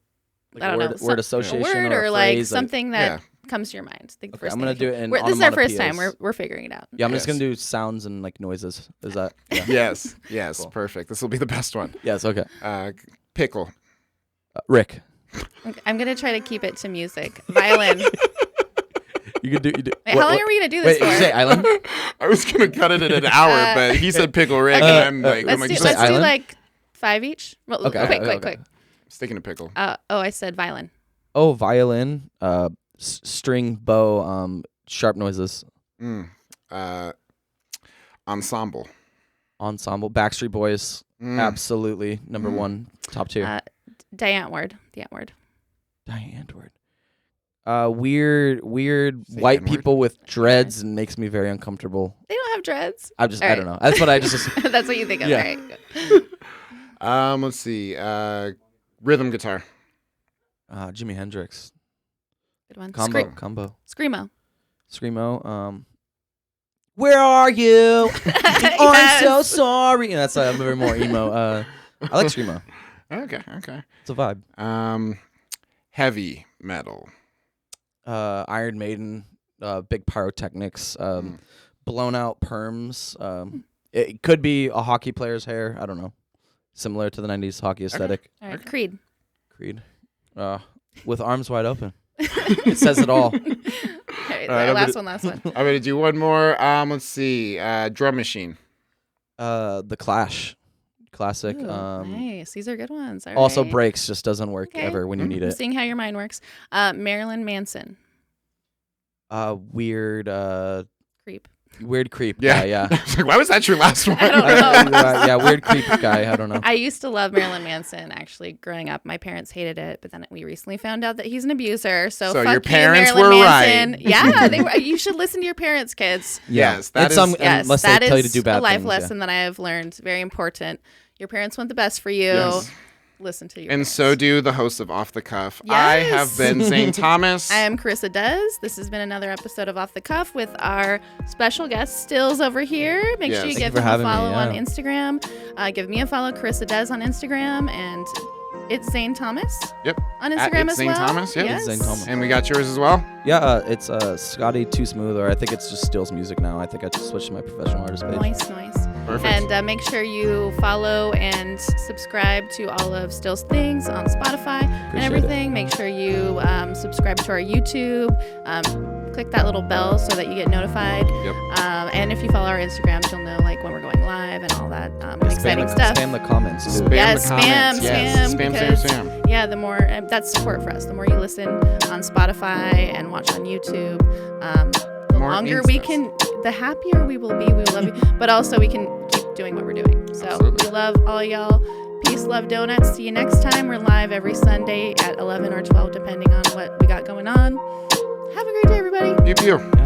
Speaker 3: Like
Speaker 2: I don't
Speaker 3: word,
Speaker 2: know,
Speaker 3: word
Speaker 2: a
Speaker 3: association
Speaker 2: word
Speaker 3: or,
Speaker 2: or
Speaker 3: a
Speaker 2: like
Speaker 3: phrase,
Speaker 2: something that
Speaker 1: Yeah.
Speaker 2: comes to your mind. Think the
Speaker 3: Okay,
Speaker 2: first
Speaker 3: I'm
Speaker 2: thing
Speaker 3: gonna
Speaker 2: that
Speaker 3: do
Speaker 2: you-
Speaker 3: it in
Speaker 2: This is our first time.
Speaker 3: onomatopoeias.
Speaker 2: We're figuring it out.
Speaker 3: Yeah, I'm just
Speaker 1: Yes.
Speaker 3: gonna do sounds and like noises. Is that? Yeah.
Speaker 1: Yes,
Speaker 3: Cool.
Speaker 1: perfect. This will be the best one.
Speaker 3: Yes. Okay.
Speaker 1: Pickle.
Speaker 3: Rick.
Speaker 2: Okay, I'm gonna try to keep it to music. Violin.
Speaker 3: You could do. You do.
Speaker 2: Wait, how long are we gonna do this
Speaker 3: Wait,
Speaker 2: for?
Speaker 3: you say island?
Speaker 1: I was gonna cut it at an hour, but he said pickle Rick, and I'm like,
Speaker 2: Let's
Speaker 1: I'm
Speaker 2: do,
Speaker 3: say
Speaker 2: let's do
Speaker 3: island?
Speaker 2: like 5 each. Well,
Speaker 3: Okay,
Speaker 2: quick,
Speaker 3: okay,
Speaker 2: quick.
Speaker 1: sticking to pickle.
Speaker 2: I said violin.
Speaker 3: Oh, violin. String, bow. Sharp noises.
Speaker 1: Ensemble.
Speaker 3: Ensemble. Backstreet Boys. Absolutely number one. Top tier.
Speaker 2: Diant word. The ant word.
Speaker 3: Diane word. Weird
Speaker 1: Say
Speaker 3: white
Speaker 1: N-word.
Speaker 3: people with dreads and makes me very uncomfortable.
Speaker 2: They don't have dreads.
Speaker 3: I just
Speaker 2: All
Speaker 3: I
Speaker 2: right.
Speaker 3: don't know. That's what I just.
Speaker 2: That's what you think of,
Speaker 3: Yeah.
Speaker 2: right? Good.
Speaker 1: Let's see. Rhythm guitar.
Speaker 3: Jimi Hendrix.
Speaker 2: Good one.
Speaker 3: Combo.
Speaker 2: Screamo.
Speaker 3: Screamo. Where are you? I'm so
Speaker 2: Yes.
Speaker 3: sorry. And that's a very more emo. I like Screamo.
Speaker 1: Okay.
Speaker 3: It's a vibe.
Speaker 1: Heavy metal.
Speaker 3: Iron Maiden. Big pyrotechnics. Blown out perms. It could be a hockey player's hair. I don't know. Similar to the 90s hockey aesthetic.
Speaker 2: All right. Creed.
Speaker 3: Creed. With arms wide open. It says it all.
Speaker 2: All right,
Speaker 1: All right,
Speaker 2: last one.
Speaker 1: I'm gonna do one more. Let's see. Drum machine.
Speaker 3: The Clash. Classic.
Speaker 2: Ooh, nice. These are good ones. All
Speaker 3: Also
Speaker 2: right.
Speaker 3: breaks, just doesn't work
Speaker 2: Okay.
Speaker 3: ever when you need
Speaker 2: I'm
Speaker 3: it.
Speaker 2: seeing how your mind works. Marilyn Manson.
Speaker 3: Weird
Speaker 2: Creep.
Speaker 3: weird creep
Speaker 1: Yeah.
Speaker 3: guy, yeah.
Speaker 1: I was like, why was that your last one?
Speaker 2: I don't know.
Speaker 3: Yeah, weird creep guy, I don't know.
Speaker 2: I used to love Marilyn Manson. Actually, growing up, my parents hated it, but then we recently found out that he's an abuser. So
Speaker 1: So
Speaker 2: fuck
Speaker 1: your parents
Speaker 2: you, Marilyn
Speaker 1: were
Speaker 2: Manson.
Speaker 1: right.
Speaker 2: Yeah, they were. You should listen to your parents, kids.
Speaker 1: Yes, that
Speaker 3: It's
Speaker 1: is-
Speaker 2: Yes,
Speaker 3: unless
Speaker 2: that
Speaker 3: they tell you to
Speaker 2: is
Speaker 3: do bad
Speaker 2: a life
Speaker 3: things,
Speaker 2: lesson that I have learned. Very important. Your parents want the best for you.
Speaker 1: Yes.
Speaker 2: Listen to your
Speaker 1: And
Speaker 2: parents.
Speaker 1: so do the hosts of Off the Cuff. I have
Speaker 2: Yes.
Speaker 1: been Zane Thomas.
Speaker 2: I am Carissa Des. This has been another episode of Off the Cuff with our special guest Stills over here. Make
Speaker 1: Yes.
Speaker 2: sure you
Speaker 1: Thank
Speaker 2: give
Speaker 3: you for
Speaker 2: him a
Speaker 3: having me,
Speaker 2: follow on
Speaker 3: yeah.
Speaker 2: Instagram. Give me a follow, Carissa Des on Instagram, and it's Zane Thomas
Speaker 1: Yep.
Speaker 2: on
Speaker 1: At
Speaker 2: Instagram
Speaker 1: It's
Speaker 2: as
Speaker 1: Zane
Speaker 2: well.
Speaker 1: Thomas, yep.
Speaker 2: Yes.
Speaker 3: Zane Thomas.
Speaker 1: And we got yours as well.
Speaker 3: Yeah, it's Scotty Too Smooth, or I think it's just Still's music now. I think I just switched to my professional artist page.
Speaker 2: Nice.
Speaker 1: Perfect.
Speaker 2: And make sure you follow and subscribe to all of Still's things on Spotify and
Speaker 3: Appreciate
Speaker 2: everything. Make sure you subscribe to our YouTube. Click that little bell so that you get notified.
Speaker 1: Yep.
Speaker 2: And if you follow our Instagrams, you'll know like when we're going live and all that exciting stuff.
Speaker 3: Spam the comments, too.
Speaker 1: Spam
Speaker 2: Yes,
Speaker 1: the comments.
Speaker 2: spam,
Speaker 1: Yes.
Speaker 2: spam,
Speaker 1: Spam,
Speaker 2: because-
Speaker 1: spam.
Speaker 2: Yeah, the more that's support for us. The more you listen on Spotify and watch on YouTube, the
Speaker 1: More it
Speaker 2: longer
Speaker 1: means
Speaker 2: we
Speaker 1: this.
Speaker 2: can, the happier we will be. We will love you, but also we can keep doing what we're doing. So
Speaker 1: Absolutely.
Speaker 2: we love all y'all. Peace, love, donuts. See you next time. We're live every Sunday at 11 or 12, depending on what we got going on. Have a great day, everybody.
Speaker 1: Pew pew.
Speaker 3: Yeah.